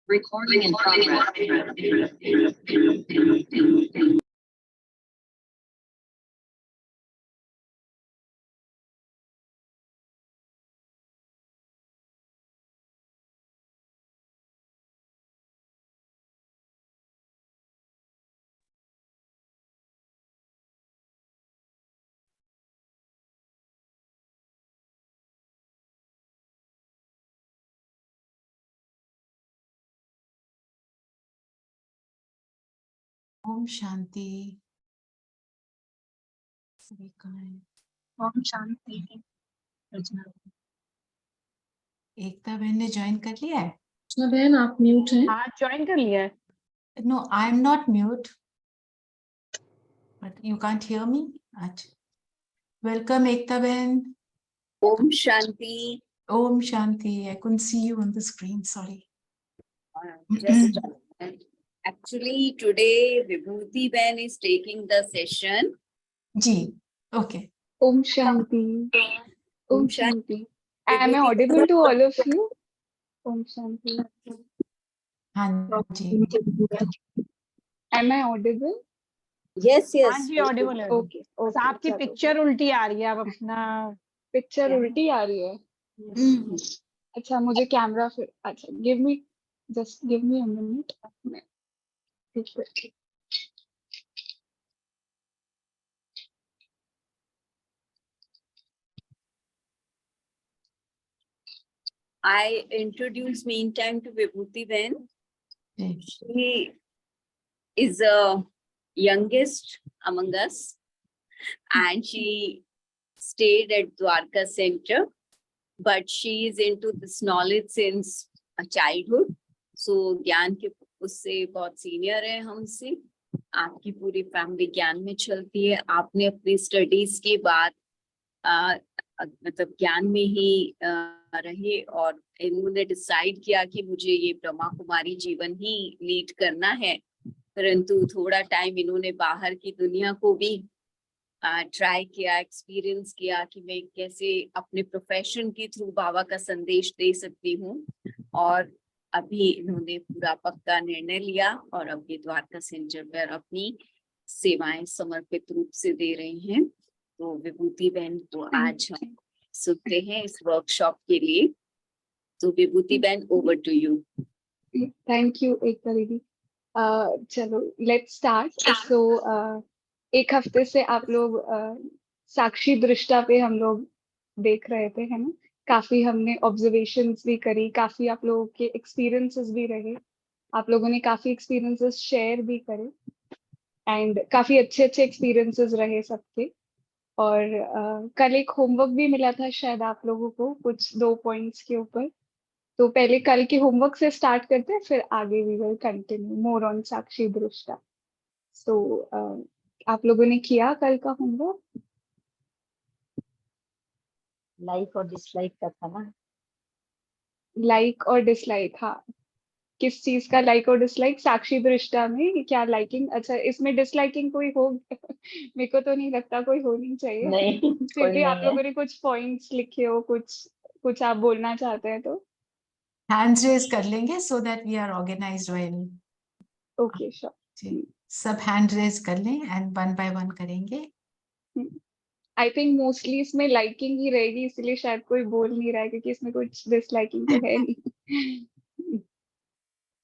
Recording in progress. Om Shanti. सभी कहाँ हैं? ओम शांति। रचना एकता बहन ने ज्वाइन कर लिया है? बहन आप म्यूट हैं। हाँ ज्वाइन कर लिया है। No, I am not mute. But you can't hear me? अच्छा। Welcome एकता बहन। Om Shanti. Om Shanti. I couldn't see you on the screen. Sorry. Just actually today Vibhuti Ben is taking the session. Ji. Okay. Om Shanti. Om Shanti. Am I Vibhuti- audible to all of you? Om Shanti. हाँ जी। Am I audible? Yes, yes. हाँ जी Audible है। Okay. बस Okay. आपकी चलो। Picture उल्टी आ रही है। आप अपना पिक्चर उल्टी आ रही है। अच्छा मुझे कैमरा फिर अच्छा give me a minute. मैं ठीक है। I introduce meantime to Vibhuti Ben. Ji. She is the youngest among us and she stayed at Dwarka Center, but she is into this knowledge since childhood. So ज्ञान के उससे बहुत senior है हमसे। आपकी पूरी फैमिली ज्ञान में चलती है। आपने अपनी स्टडीज के बाद मतलब ज्ञान में ही रहे और इन्होंने डिसाइड किया कि मुझे ये ब्रह्मा कुमारी जीवन ही लीड करना है। परंतु थोड़ा टाइम इन्होंने बाहर की दुनिया को भी ट्राई किया, एक्सपीरियंस किया कि मैं कैसे अपने प्रोफेशन के थ्रू बाबा का संदेश दे सकती हूँ। और अभी इन्होंने पूरा पक्का निर्णय लिया और अब ये द्वारका सेंटर पर अपनी सेवाएं समर्पित रूप से दे रही हैं। तो विभूति बहन को आज हम सुनते हैं इस वर्कशॉप के लिए। तो विभूति बहन over to you. Thank you Ekta दीदी। चलो let's start. So एक हफ्ते से आप लोग साक्षी दृष्टा पे हम लोग देख रहे थे, है ना? काफी हमने ऑब्जर्वेशंस भी करी, काफी आप लोगों के एक्सपीरियंसेस भी रहे, आप लोगों ने काफी एक्सपीरियंसेस शेयर भी करे एंड काफी अच्छे अच्छे एक्सपीरियंसेस रहे सबके। और कल एक होमवर्क भी मिला था शायद आप लोगों को कुछ 2 पॉइंट्स के ऊपर। तो पहले कल के होमवर्क से स्टार्ट करते हैं, फिर आगे we will continue more on साक्षी दृष्टा। सो आप लोगों ने किया कल का होमवर्क? लाइक और डिसलाइक का था ना। लाइक और डिसलाइक, हाँ। किस चीज का लाइक और डिसलाइक? साक्षी दृष्टा में क्या लाइकिंग? अच्छा इसमें डिसलाइकिंग कोई हो मेरे को तो नहीं लगता कोई होनी चाहिए। नहीं फिर भी आप लोगों ने कुछ पॉइंट्स लिखे हो, कुछ आप बोलना चाहते हैं तो Hands raise कर लेंगे so that we are organized well. Okay sure. जी। सब हैंड रेज कर लें एंड वन बाय वन करेंगे। आई थिंक मोस्टली इसमें लाइकिंग ही रहेगी, इसलिए शायद कोई बोल नहीं रहा है क्योंकि इसमें कुछ डिसलाइकिंग तो है नहीं।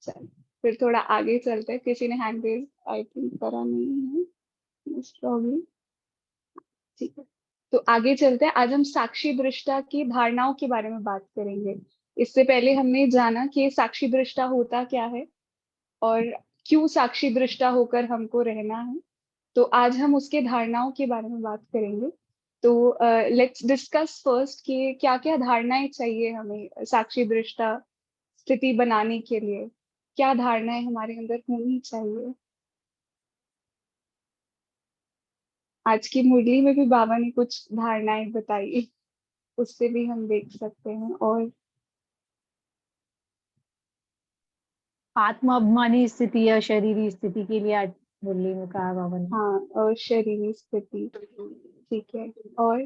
चल फिर थोड़ा आगे चलते हैं। किसी ने हैंड रेज आई थिंक करा नहीं है, मोस्ट प्रॉब्ली। ठीक है तो आगे चलते हैं। आज हम साक्षी दृष्टा की धारणाओं के बारे में बात करेंगे। इससे पहले हमने जाना कि साक्षी दृष्टा होता क्या है और क्यों साक्षी दृष्टा होकर हमको रहना है। तो आज हम उसके धारणाओं के बारे में बात करेंगे। तो लेट्स डिस्कस फर्स्ट कि क्या क्या धारणाएं चाहिए हमें साक्षी दृष्टा स्थिति बनाने के लिए। क्या धारणाएं हमारे अंदर होनी चाहिए? आज की मुरली में भी बाबा ने कुछ धारणाएं बताई, उससे भी हम देख सकते हैं। और आत्माभिमानी स्थिति या शरीरी स्थिति के लिए आज मुरली में कहा बाबा ने। हाँ और शरीरी स्थिति, ठीक है। और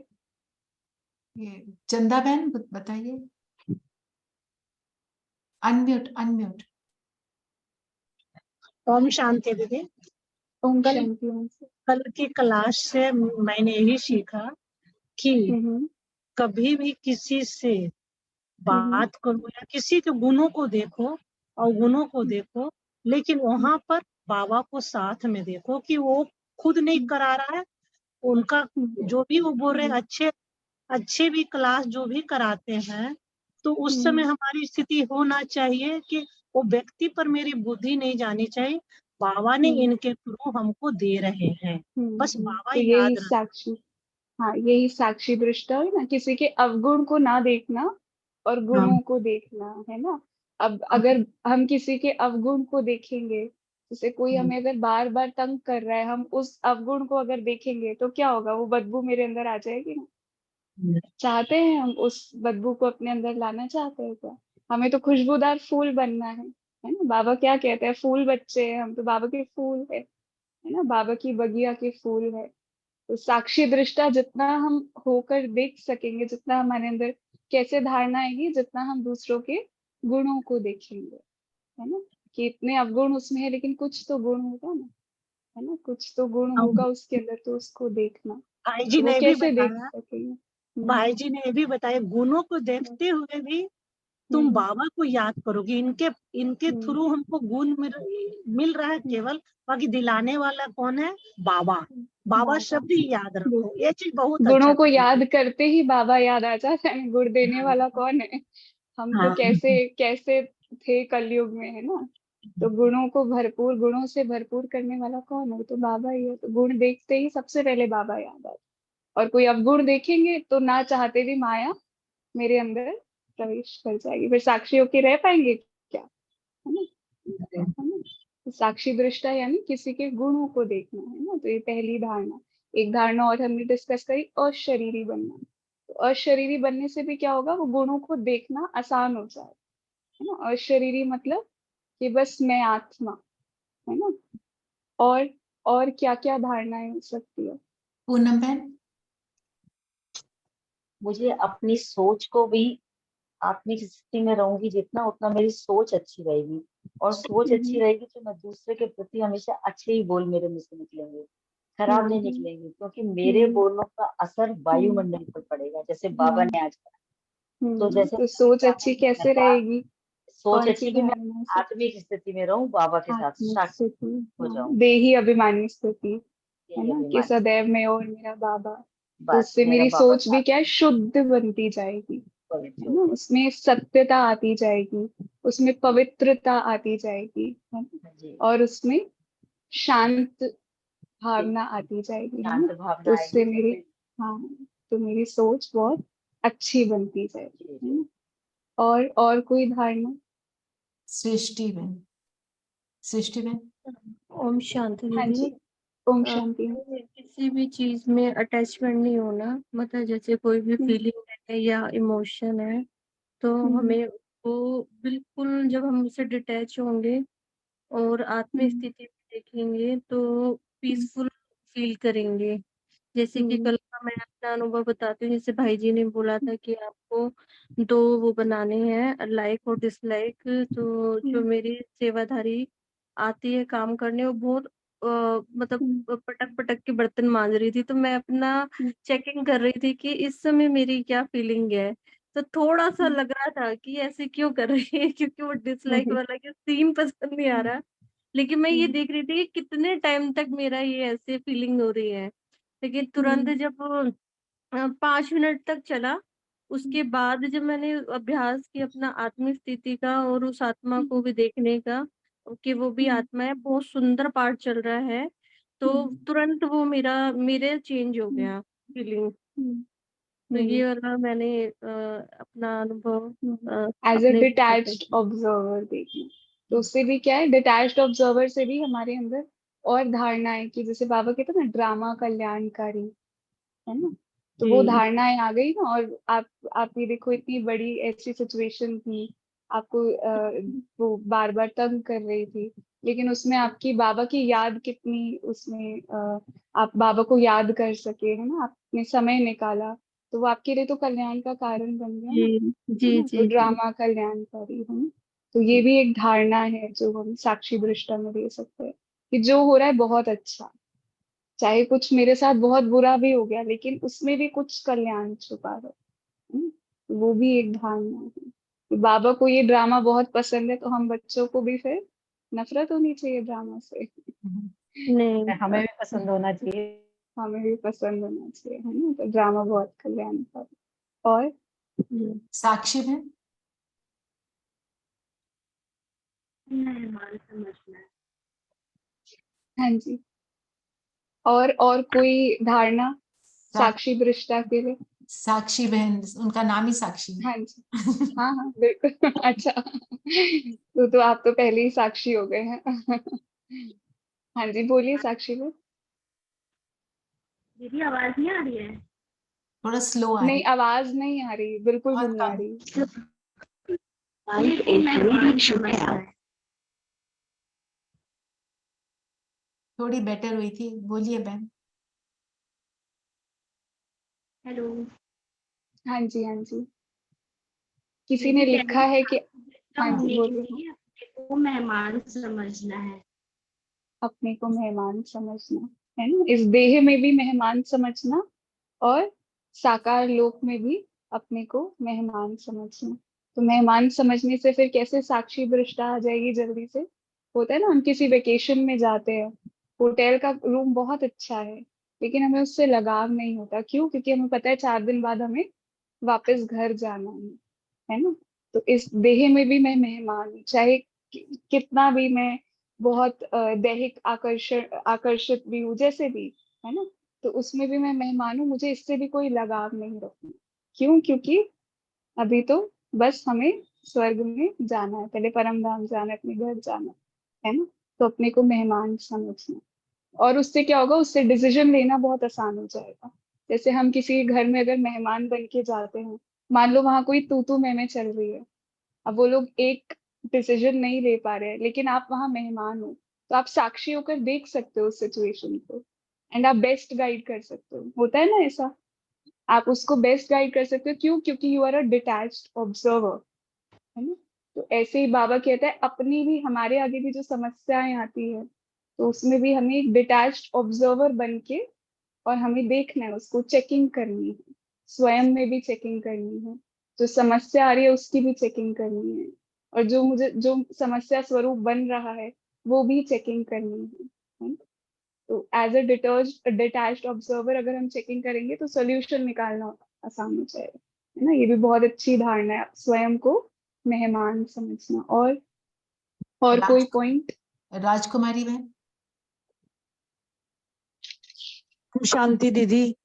ये चंदा बहन बताइए। Unmute unmute. ओम शांति दीदी। ओम कल शांति ओम से। कल की क्लास से मैंने यही सीखा कि हम्म, कभी भी किसी से बात करो या किसी के गुणों को देखो और गुणों को देखो, लेकिन वहां पर बाबा को साथ में देखो कि वो खुद नहीं करा रहा है। उनका जो भी वो बोल रहे हैं अच्छे अच्छे भी क्लास जो भी कराते हैं, तो उस समय हमारी स्थिति होना चाहिए कि वो व्यक्ति पर मेरी बुद्धि नहीं जानी चाहिए, बाबा ने इनके थ्रू हमको दे रहे हैं, बस बाबा तो यही याद रख। साक्षी, हाँ यही साक्षी दृष्टा है ना, किसी के अवगुण को ना देखना और हाँ, गुणों को देखना, है ना। अब अगर हम किसी के अवगुण को देखेंगे, जैसे कोई हमें अगर बार बार तंग कर रहा है, हम उस अवगुण को अगर देखेंगे तो क्या होगा, वो बदबू मेरे अंदर आ जाएगी ना। चाहते हैं हम उस बदबू को अपने अंदर लाना चाहते हैं क्या? हमें तो खुशबूदार फूल बनना है ना। बाबा क्या कहते हैं, फूल बच्चे हैं हम, तो बाबा के फूल है ना, बाबा की बगिया के फूल है। तो साक्षी दृष्टा जितना हम होकर देख सकेंगे, जितना हमारे अंदर कैसे धारणा आएगी, जितना हम दूसरों के गुणों को देखेंगे, है ना, कि इतने अवगुण उसमें है लेकिन कुछ तो गुण होगा ना, है ना, कुछ तो गुण होगा उसके अंदर, तो उसको देखना। भाई जी तो वो ने भी कैसे देख बताया, सकेंगे? भाई जी ने भी बताया गुणों को देखते हुए भी तुम बाबा को याद करोगे, इनके इनके थ्रू हमको गुण मिल रहा है केवल, बाकी दिलाने वाला कौन है? बाबा। बाबा शब्द ही याद रखो, ये चीज बहुत अच्छा गुणों को था। याद करते ही बाबा याद आ जाता है, गुण देने वाला कौन है? हम तो हाँ, कैसे कैसे थे कलयुग में, है ना। तो गुणों को भरपूर, गुणों से भरपूर करने वाला कौन है? तो बाबा ही है। तो गुण देखते ही सबसे पहले बाबा याद आता है। और कोई अवगुण देखेंगे तो ना चाहते भी माया मेरे अंदर प्रवेश कर जाएगी, फिर साक्षी होके रह पाएंगे क्या, है ना, है ना। तो साक्षी दृष्टा यानी किसी के गुणों को देखना, है ना। तो ये पहली धारणा। एक धारणा और हमने डिस्कस करी, अशरीरी बनना। तो अशरीरी बनने से भी क्या होगा, वो गुणों को देखना आसान हो जाए, है ना। अशरीरी मतलब कि बस मैं आत्मा, है ना। और और क्या क्या धारणाएं हो सकती है? पूनम बहन, मुझे अपनी सोच को भी आत्मिक स्थिति में रहूंगी जितना, उतना मेरी सोच अच्छी रहेगी, और सोच अच्छी रहेगी तो मैं दूसरे के प्रति हमेशा अच्छे ही बोल मेरे मुंह से निकलेंगे, खराब नहीं निकलेंगे, क्योंकि मेरे बोलों का असर वायुमंडल पर पड़ेगा, जैसे बाबा ने आज कहा। तो जैसे तो मैंने सोच बाबा अच्छी ने कैसे बताया, रहेगी? सोच कौन सी अच्छी कि मैं धारणा से? आत्मिक स्थिति में रहूं, बाबा के साथ आत्मिक साक्षी स्थिति, हो जाऊं, देही अभिमानी स्थिति, है यही ना, कि अभिमान। सदैव मैं और मेरा बाबा। तो बस उससे मेरा मेरी बाबा सोच भी साथ क्या है, शुद्ध बनती जाएगी, पवित्र है ना। होगा। उसमें सत्यता आती जाएगी, उसमें पवित्रता आती जाएगी, है ना। हाँ जी, और उसमें शांत भावना आती जाएगी, है ना। शांत भावना तो आएगी उससे तो मेरी, फिर हाँ, तो मेरी सोच बहुत अच्छी बनती जाएगी, जी है जी। ना। और कोई धारणा? सृष्टि बहन, सृष्टि बहन। ओम शांति हाँ दीदी। जी, ओम अ, शांति। हमें किसी भी चीज में अटैचमेंट नहीं होना, मतलब जैसे कोई भी हम्म, फीलिंग है या इमोशन है, तो हम्म, हमें वो बिल्कुल, जब हम उससे डिटैच होंगे और आत्म हम्म, स्थिति में देखेंगे तो पीसफुल फील करेंगे। जैसे कि हम्म, कल का मैं अपना अनुभव बताती हूँ, जैसे भाई जी ने बोला था कि आपको दो वो बनाने हैं, लाइक और डिसलाइक। तो जो हम्म, मेरी सेवाधारी आती है काम करने, वो बहुत मतलब हम्म, पटक पटक के बर्तन मांज रही थी, तो मैं अपना हम्म, चेकिंग कर रही थी कि इस समय मेरी क्या फीलिंग है। तो थोड़ा सा हम्म, लग रहा था कि ऐसे क्यों कर रही है, क्योंकि वो डिसलाइक हम्म, वाला के सीन पसंद नहीं आ रहा। लेकिन मैं ये हम्म, देख रही थी कि कितने टाइम तक मेरा ये ऐसे फीलिंग हो रही है। लेकिन तुरंत हम्म, जब 5 मिनट तक चला, उसके बाद जब मैंने अभ्यास किया अपना आत्मिक स्थिति का और उस आत्मा को भी देखने का, कि वो भी हम्म, आत्मा है, बहुत सुंदर पाठ चल रहा है, तो हम्म, तुरंत वो मेरे चेंज हो हम्म, गया फीलिंग। हम्म, तो ये हम्म, वाला मैंने अपना अनुभव एज अ अपने बताया। डिटैच्ड ऑब्जर्वर देखना। तो उससे भी क्या है, डिटैच्ड ऑब्जर्वर से भी हमारे अंदर और धारणा है कि जैसे बाबा कहते हैं ना, ड्रामा कल्याणकारी, है ना। तो वो जी धारणाएं आ गई ना। और आप ये देखो, इतनी बड़ी ऐसी सिचुएशन थी, आपको वो बार बार तंग कर रही थी, लेकिन उसमें आपकी बाबा की याद कितनी, उसमें आप बाबा को याद कर सके, है ना, आपने समय निकाला, तो वो आपके लिए तो कल्याण का कारण बन गया ना, जी है जी ना। तो जी जी। ड्रामा कल्याणकारी, है ना। तो ये भी एक धारणा है जो हम साक्षी दृष्टा में दे सकते हैं कि जो हो रहा है बहुत अच्छा, चाहे कुछ मेरे साथ बहुत बुरा भी हो गया लेकिन उसमें भी कुछ कल्याण छुपा है। वो भी एक धारणा है कि बाबा को ये ड्रामा बहुत पसंद है, तो हम बच्चों को भी फिर नफरत होनी चाहिए ड्रामा से। नहीं, हमें भी पसंद होना चाहिए। हमें भी पसंद होना चाहिए, है ना। तो ड्रामा बहुत कल्याणकारी। और साक्षी बहन, हाँ जी, और कोई धारणा साक्षी दृष्टा के लिए? साक्षी बहन, उनका नाम ही साक्षी है। हाँ जी, हाँ हाँ बिल्कुल। अच्छा, तो आप तो पहले ही साक्षी हो गए हैं। हाँ जी, बोलिए साक्षी बहन। दीदी आवाज नहीं आ रही है? थोड़ा स्लो आ रही नहीं, आवाज नहीं आ रही, बिल्कुल भी बहुत नहीं आ कम। रही। थोड़ी बेटर हुई थी, बोलिए बहन। हेलो। हाँ जी, हाँ जी, किसी दीदी ने कह लिखा रही है कि, हाँ जी होने के बोलिए। लिए अपने को मेहमान समझना है। अपने को मेहमान समझना, है ना, इस देह में भी मेहमान समझना और साकार लोक में भी अपने को मेहमान समझना। तो मेहमान समझने से फिर कैसे साक्षी दृष्टा आ जाएगी जल्दी से? होता है ना, हम किसी वेकेशन में जाते हैं, होटल का रूम बहुत अच्छा है लेकिन हमें उससे लगाव नहीं होता। क्यों? क्योंकि हमें पता है 4 दिन बाद हमें वापस घर जाना है ना। तो इस देह में भी मैं मेहमान हूँ, चाहे कितना भी मैं बहुत दैहिक आकर्षित भी हूँ, जैसे भी, है ना। तो उसमें भी मैं मेहमान हूँ, मुझे इससे भी कोई लगाव नहीं रखना। क्यों? क्योंकि अभी तो बस हमें स्वर्ग में जाना है, पहले परम धाम जाना है, अपने घर जाना है ना। तो अपने को मेहमान समझना, और उससे क्या होगा, उससे डिसीजन लेना बहुत आसान हो जाएगा। जैसे हम किसी घर में अगर मेहमान बन के जाते हैं, मान लो वहां कोई तू तू मैं चल रही है, अब वो लोग एक डिसीजन नहीं ले पा रहे हैं लेकिन आप वहां मेहमान हो, तो आप साक्षी होकर देख सकते हो उस सिचुएशन को, एंड आप बेस्ट गाइड कर सकते हो। होता है ना ऐसा, आप उसको बेस्ट गाइड कर सकते हो। क्यों? क्योंकि you are a detached observer, है ना। तो ऐसे ही बाबा कहता है अपनी भी, हमारे आगे भी जो समस्याएं आती है, तो उसमें भी हमें एक डिटैच्ड ऑब्जर्वर बन के, और हमें देखना है, उसको चेकिंग करनी है, स्वयं में भी चेकिंग करनी है, जो समस्या आ रही है उसकी भी चेकिंग करनी है, और जो समस्या स्वरूप बन रहा है वो भी चेकिंग करनी है ना? तो एज अ डिटैच्ड ऑब्जर्वर अगर हम चेकिंग करेंगे तो सोल्यूशन निकालना आसान हो जाएगा, है ना। ये भी बहुत अच्छी धारणा है, स्वयं को मेहमान समझना। और कोई पॉइंट? राजकुमारी बहन। ओम शांति दीदी।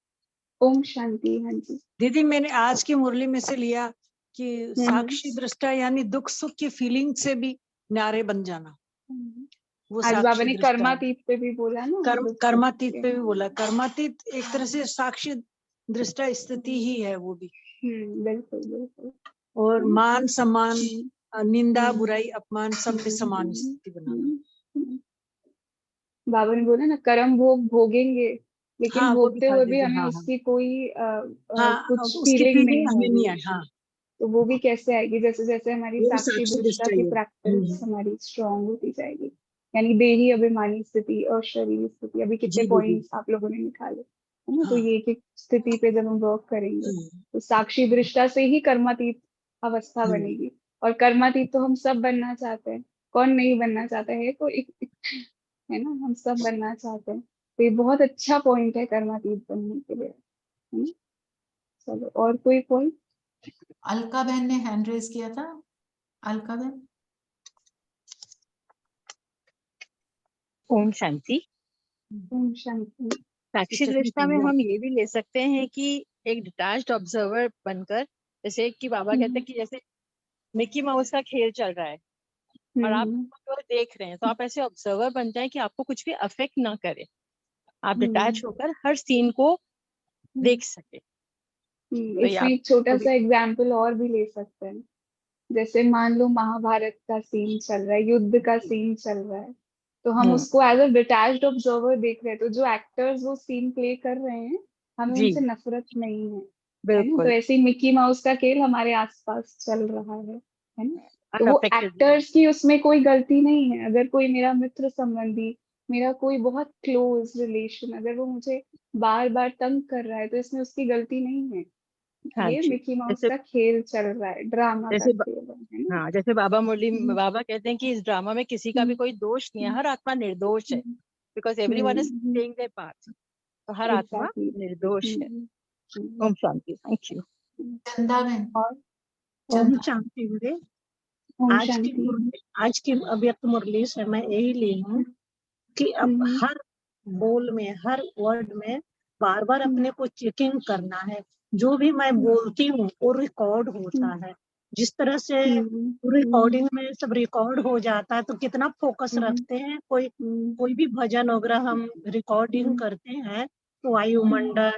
ओम शांति। हाँ जी। दीदी मैंने आज की मुरली में से लिया कि साक्षी दृष्टा यानी दुख सुख की फीलिंग से भी न्यारे बन जाना, वो आज बाबा साक्षी ने दृष्टा है। कर्मातीत पे भी बोला ना, दुख कर्मातीत सुख पे के। भी बोला, कर्मातीत एक तरह से साक्षी दृष्टा स्थिति ही है वो भी। बिल्कुल बिल्कुल। और मान सम्मान, निंदा बुराई अपमान सब में समान हम्म, स्थिति बनाना। हम्म। बाबा ने बोला ना, कर्म भोग भोगेंगे लेकिन हाँ वो भी भोगते था हुए भी दीदी। हमें हाँ हाँ उसकी कोई हाँ, कुछ उसकी फीलिंग फीलिंग नहीं हमें नहीं होगी। आई। हाँ तो वो भी कैसे आएगी? जैसे जैसे हमारी वो भी साक्षी साक्षी दृष्टा दृष्टा की ही है। प्रैक्टिस हमारी स्ट्रांग होती जाएगी, यानी देही अभिमानी स्थिति और शरीर स्थिति, अभी कितने जी दीदी। पॉइंट्स आप लोगों ने निकाले, है ना। तो हाँ ये एक एक स्थिति पे जब हम वर्क करेंगे हाँ तो साक्षी दृष्टा से ही कर्मातीत अवस्था हाँ। बनेगी। और कर्मातीत तो हम सब बनना चाहते हैं, कौन नहीं बनना चाहता है? तो है ना, हम सब बनना चाहते हैं। तो ये बहुत अच्छा पॉइंट है कर्मातीत बनने के लिए, है ना। चलो, और कोई पॉइंट? अलका बहन ने हैंड रेज किया था। अलका बहन। ओम शांति। ओम शांति। साक्षी दृष्टा में हम ये भी ले सकते हैं कि एक डिटैच्ड ऑब्जर्वर बनकर, जैसे कि बाबा कहते हैं कि जैसे मिकी माउस का खेल चल रहा है और आप केवल देख रहे हैं, तो आप ऐसे ऑब्जर्वर बन जाए कि आपको कुछ भी अफेक्ट ना करे, आप डिटैच होकर हर सीन को देख सके। तो ये इसमें एक आपको छोटा भी सा एग्जाम्पल और भी ले सकते हैं। जैसे मान लो महाभारत का सीन चल रहा है, युद्ध का सीन चल रहा है, तो हम उसको एज अ डिटैच्ड ऑब्जर्वर देख रहे हैं, तो जो एक्टर्स वो सीन प्ले कर रहे हैं हमें जी उनसे नफरत नहीं है, है ना। तो बिल्कुल। ऐसे ही मिकी माउस का खेल हमारे आसपास चल रहा है ना। तो वो unaffected रहे। एक्टर्स की उसमें कोई गलती नहीं है। अगर कोई मेरा मित्र संबंधी, मेरा कोई बहुत क्लोज रिलेशन, अगर वो मुझे बार बार तंग कर रहा है तो इसमें उसकी गलती नहीं है। हाँ ये जी, मिकी माउस जैसे का खेल चल रहा है, ड्रामा का जैसे खेल है ना। हाँ, जैसे बाबा मुरली हम्म, बाबा कहते हैं कि इस ड्रामा में किसी का भी हम्म, कोई दोष नहीं है, हर आत्मा निर्दोष है, hmm, because everyone is hmm, playing their part. तो हर आत्मा एग्जैक्टली। निर्दोष है। हम्म, ओम शांति, थैंक यू। चंदा बहन, और ओम चंदा, शांति गुरु। ओम आज की शांति। मुरली, आज की अव्यक्त मुरली से मैं यही ली हूँ कि अब हम्म, हर बोल में, हर वर्ड में बार बार अपने को चेकिंग करना है। जो भी मैं बोलती हूँ वो रिकॉर्ड होता है। जिस तरह से रिकॉर्डिंग में सब रिकॉर्ड हो जाता है तो कितना फोकस रखते हैं। कोई भी भजन वगैरह हम रिकॉर्डिंग करते हैं तो वायुमंडल,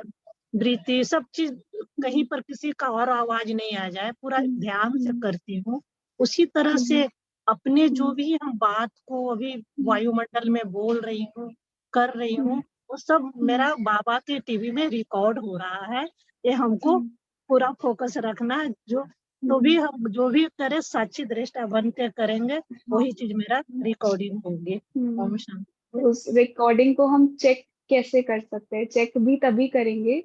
वृत्ति, सब चीज कहीं पर किसी का और आवाज नहीं आ जाए, पूरा ध्यान से करती हूँ। उसी तरह से अपने जो भी हम बात को अभी वायुमंडल में बोल रही हूँ, कर रही हूँ, वो सब मेरा बाबा के टीवी में रिकॉर्ड हो रहा है। ये हमको पूरा फोकस रखना है। तो भी हम जो भी करें साक्षी दृष्टा बन के करेंगे, वही चीज मेरा रिकॉर्डिंग होगी। ओम शांति। उस रिकॉर्डिंग को हम चेक कैसे कर सकते हैं? चेक भी तभी करेंगे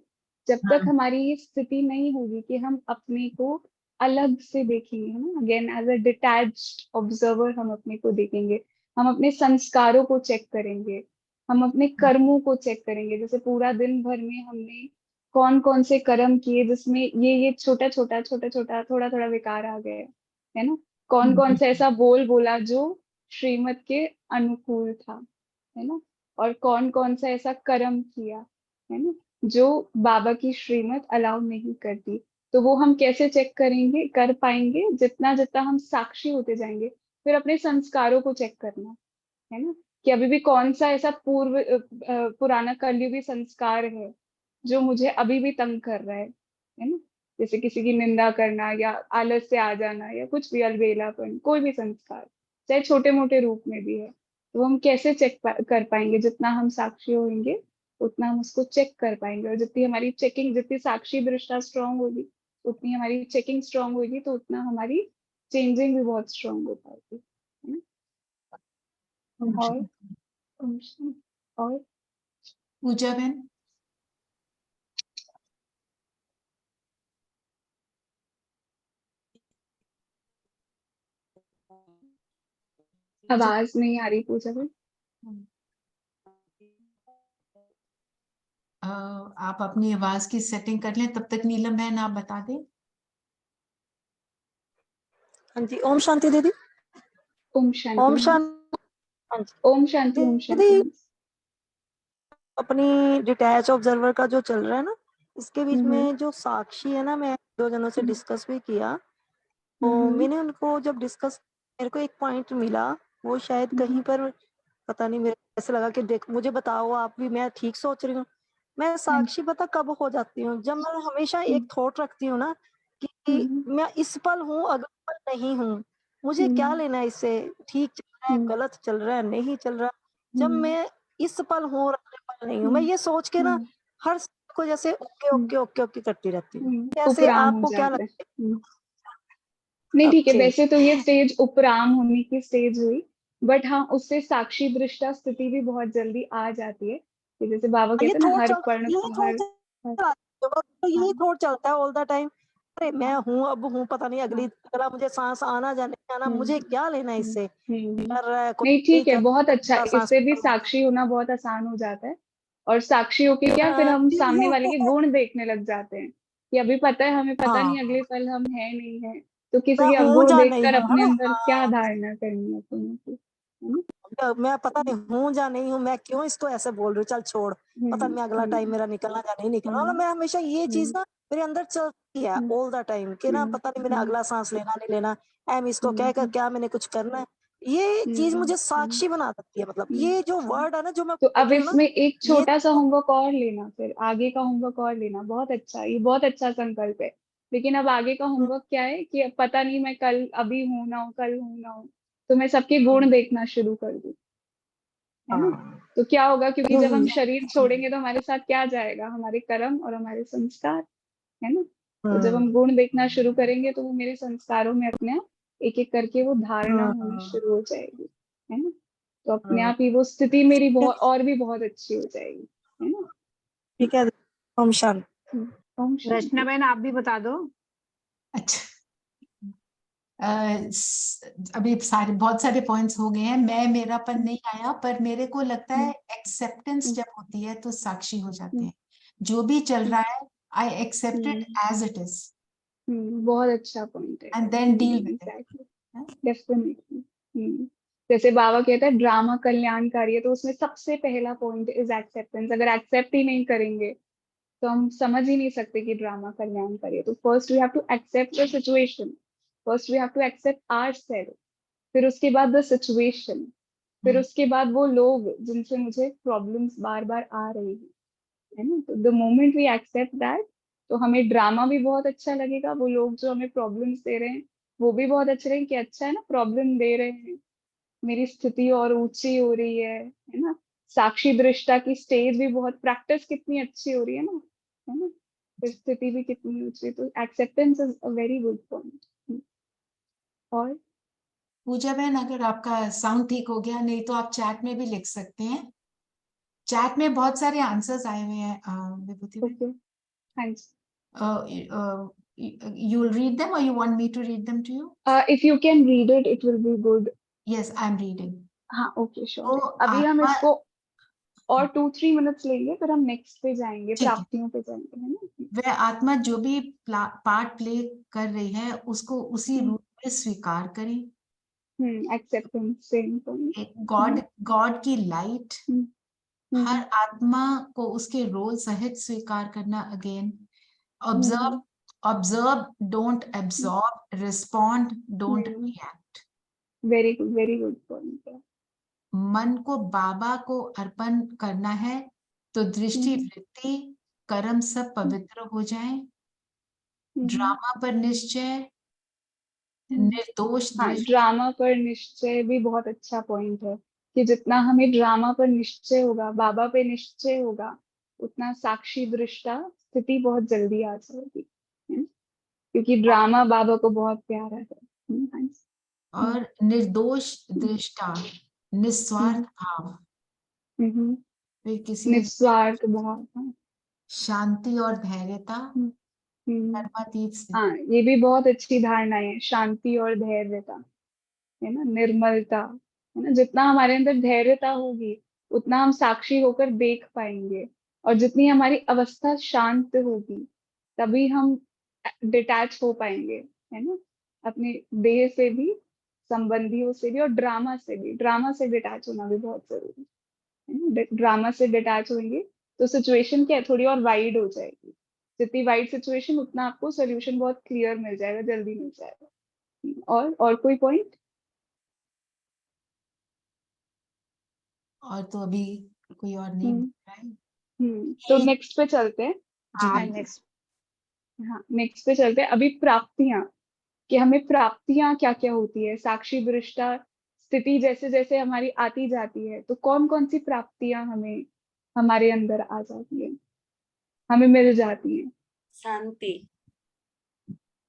जब तक हाँ। हमारी ये स्थिति नहीं होगी कि हम अपने को अलग से देखेंगे, है ना। Again as a detached observer हम अपने को देखेंगे, हम अपने संस्कारों को चेक करेंगे, हम अपने कर्मों को चेक करेंगे। जैसे पूरा दिन भर में हमने कौन कौन से कर्म किए जिसमें ये छोटा छोटा छोटा छोटा थोड़ा थोड़ा विकार आ गया है ना। कौन कौन सा ऐसा बोल बोला जो श्रीमत के अनुकूल था, है ना। और कौन कौन सा ऐसा कर्म किया, है ना, जो बाबा की श्रीमत अलाउ नहीं करती। तो वो हम कैसे चेक करेंगे, कर पाएंगे? जितना जितना हम साक्षी होते जाएंगे। फिर अपने संस्कारों को चेक करना, है ना, कि अभी भी कौन सा ऐसा पुराना कलयुगी संस्कार है जो मुझे अभी भी तंग कर रहा है ना। जैसे किसी की निंदा करना या आलस से आ जाना या कुछ भी अलबेलापन, कोई भी संस्कार चाहे छोटे मोटे रूप में भी है, तो हम कैसे चेक कर पाएंगे? जितना हम साक्षी होंगे उतना हम उसको चेक कर पाएंगे। और जितनी हमारी चेकिंग, जितनी साक्षी दृष्टा स्ट्रांग होगी उतनी हमारी चेकिंग स्ट्रांग होगी, तो उतना हमारी चेंजिंग भी बहुत स्ट्रांग हो पाएगी, है ना। और और पूजा बहन, आवाज नहीं आ रही पूजा भाई। आप अपनी आवाज की सेटिंग कर लें, तब तक नीलम बहन आप बता दें। हाँ जी, ओम शांति दीदी। ओम शांति। ओम शांति। हाँ जी ओम शांति। ओम शांति। दीदी, अपनी डिटैच ऑब्जर्वर का जो चल रहा है ना, इसके बीच में जो साक्षी है ना, मैं 2 जनों से डिस्कस भी किया, तो मैंने उनको जब डिस्कस, मेरे को एक पॉइंट मिला, वो शायद कहीं पर पता नहीं, मेरे ऐसे लगा कि देख मुझे बताओ आप भी मैं ठीक सोच रही हूँ। मैं साक्षी पता कब हो जाती हूँ, जब मैं हमेशा एक थॉट रखती हूँ ना कि मैं इस पल हूँ, अगले पल नहीं हूँ, मुझे क्या लेना है इससे, ठीक चल रहा है, गलत चल रहा है, नहीं चल रहा। जब मैं इस पल हूँ और अगले पल नहीं हूँ, मैं ये सोच के ना हर को जैसे ओके ओके ओके ओके करती रहती हूँ। कैसे, उपराम हो आपको क्या जाता लगता है। है? नहीं ठीक है, अच्छे वैसे तो ये स्टेज उपराम होने की स्टेज हुई, बट हाँ उससे साक्षी दृष्टा स्थिति भी बहुत जल्दी आ जाती है कि जैसे बाबा ये कहते हैं ना, थॉट हर चलता, पर्ण यही थॉट चलता, तो यही थॉट चलता है ऑल द टाइम। अरे मैं हूँ, अब हूँ, पता नहीं अगला मुझे सांस आना जाने आना, मुझे क्या लेना है इससे, कर रहा है कोई नहीं नहीं ठीक है, कर बहुत अच्छा, रहा, सांस इससे भी निकल साक्षी होना बहुत आसान हो जाता है। और साक्षी होके क्या, फिर रहा हम है। सामने वाले के गुण देखने लग जाते हैं कि अभी पता है, हमें पता हाँ, नहीं अगले पल हम है नहीं है, तो किसी मैं के हूँ गुण या नहीं देखकर हूँ, है अपने ना। अंदर क्या हाँ, धारणा करनी है अपने की, है ना। मैं पता नहीं हूँ या नहीं हूँ, मैं क्यों इसको ऐसे बोल रही हूँ, चल छोड़, पता नहीं अगला टाइम मेरा निकलना या नहीं निकलना। मतलब मैं हमेशा ये चीज ना मेरे अंदर चलती है ऑल द टाइम कि ना पता नहीं मैंने अगला सांस लेना नहीं लेना, एम इसको कहकर क्या मैंने कुछ करना है। ये चीज मुझे साक्षी बना सकती है। मतलब ये जो वर्ड है ना जो मैं तो बोल अब रही हूँ ना, इसमें एक ये छोटा सा होमवर्क और लेना, फिर आगे का होमवर्क और लेना, बहुत अच्छा, ये बहुत अच्छा संकल्प है। लेकिन अब आगे का होमवर्क क्या है कि अब पता नहीं मैं कल अभी हूं ना हूं, कल हूं ना हूं, तो मैं सबके गुण देखना शुरू कर दूं, है ना। हाँ, तो क्या होगा, क्योंकि जब हम शरीर छोड़ेंगे तो हमारे साथ क्या जाएगा, हमारे कर्म और हमारे संस्कार, है ना। तो जब हम गुण देखना शुरू करेंगे तो वो मेरे संस्कारों में अपने आप एक एक करके वो धारणा हाँ होनी हाँ शुरू हो जाएगी, है ना। तो अपने हाँ आप ही वो स्थिति मेरी बहुत और भी बहुत अच्छी हो जाएगी, है ना। ठीक है। ओम शांति। ओम रचना शांति। बहन आप भी बता दो। अच्छा, अभी बहुत सारे पॉइंट्स हो गए हैं। मेरापन नहीं आया, पर मेरे को लगता है एक्सेप्टेंस जब होती है तो साक्षी हो जाते हैं। जो भी चल रहा है, I accept it as it is बहुत अच्छा पॉइंट है। And then deal with it. Exactly, definitely. जैसे बाबा कहता है ड्रामा कल्याणकारी है, तो उसमें सबसे पहला पॉइंट इज एक्सेप्टेंस। अगर एक्सेप्ट ही नहीं करेंगे तो हम समझ ही नहीं सकते कि ड्रामा कल्याणकारी है। तो first we have to accept the situation, first we have to accept ourselves, फिर उसके बाद द सिचुएशन, फिर उसके बाद वो लोग जिनसे मुझे प्रॉब्लम्स बार बार आ रही है ना। तो the moment we accept that, तो हमें ड्रामा भी बहुत अच्छा लगेगा, वो लोग जो हमें प्रॉब्लम्स दे रहे हैं वो भी बहुत अच्छे रहेंगे कि अच्छा है ना, प्रॉब्लम दे रहे हैं, मेरी स्थिति और ऊंची हो रही है ना। साक्षी दृष्टा की स्टेज भी बहुत, प्रैक्टिस कितनी अच्छी हो रही है ना, फिर स्थिति भी कितनी ऊंची। तो acceptance is a very good point. और पूजा बहन, अगर आपका साउंड ठीक हो गया, नहीं तो आप चैट में भी लिख सकते हैं। चैट में बहुत सारे आंसर्स आए हुए हैं विभूति बहन। ओके, हाँ जी। You will read them or you want me to read them to you? If you can read it, it will be good. Yes, I'm reading. हाँ ओके, श्योर। तो अभी हम आत्मा, इसको और 2-3 मिनट्स लेंगे, फिर हम नेक्स्ट पे जाएंगे, ठीक है। प्राप्तियों पे जाएंगे, है ना। वह आत्मा जो भी पार्ट प्ले कर रही है उसको उसी रूप में स्वीकार करें। Acceptance, same point. गॉड की लाइट हर आत्मा को उसके रोल सहित स्वीकार करना। Again observe, observe, don't absorb, respond, don't react. Very good point. मन को बाबा को अर्पण करना है तो दृष्टि, वृत्ति, कर्म सब पवित्र हो जाए। ड्रामा पर निश्चय, निर्दोष हाँ, दृष्टि। ड्रामा पर निश्चय भी बहुत अच्छा पॉइंट है कि जितना हमें ड्रामा पर निश्चय होगा, बाबा पे निश्चय होगा, उतना साक्षी दृष्टा स्थिति बहुत जल्दी आ जाएगी, क्योंकि ड्रामा बाबा को बहुत प्यारा है। और निर्दोष दृष्टा, निस्वार्थ भाव, वे किसी निस्वार्थ भाव। शांति और धैर्यता, धर्मातीत स्थिति। हाँ, ये भी बहुत अच्छी धारणा है, शांति और धैर्यता, है ना, निर्मलता, है ना। जितना हमारे अंदर धैर्यता होगी उतना हम साक्षी होकर देख पाएंगे, और जितनी हमारी अवस्था शांत होगी तभी हम डिटैच हो पाएंगे, है ना, अपने देह से भी, संबंधियों से भी, और ड्रामा से भी। ड्रामा से डिटैच होना भी बहुत जरूरी है ना। ड्रामा से डिटैच होंगे तो सिचुएशन क्या है, थोड़ी और वाइड हो जाएगी। जितनी वाइड सिचुएशन उतना आपको सोल्यूशन बहुत क्लियर मिल जाएगा, जल्दी मिल जाएगा। और कोई पॉइंट? और तो अभी कोई और नहीं बोल रहा है। तो नेक्स्ट पे चलते हैं। हाँ नेक्स्ट। हाँ, नेक्स्ट पे चलते हैं। अभी प्राप्तियां, कि हमें प्राप्तियां क्या क्या होती है, साक्षी दृष्टा स्थिति जैसे जैसे हमारी आती जाती है, तो कौन कौन सी प्राप्तियां हमें हमारे अंदर आ जाती है, हमें मिल जाती है। शांति,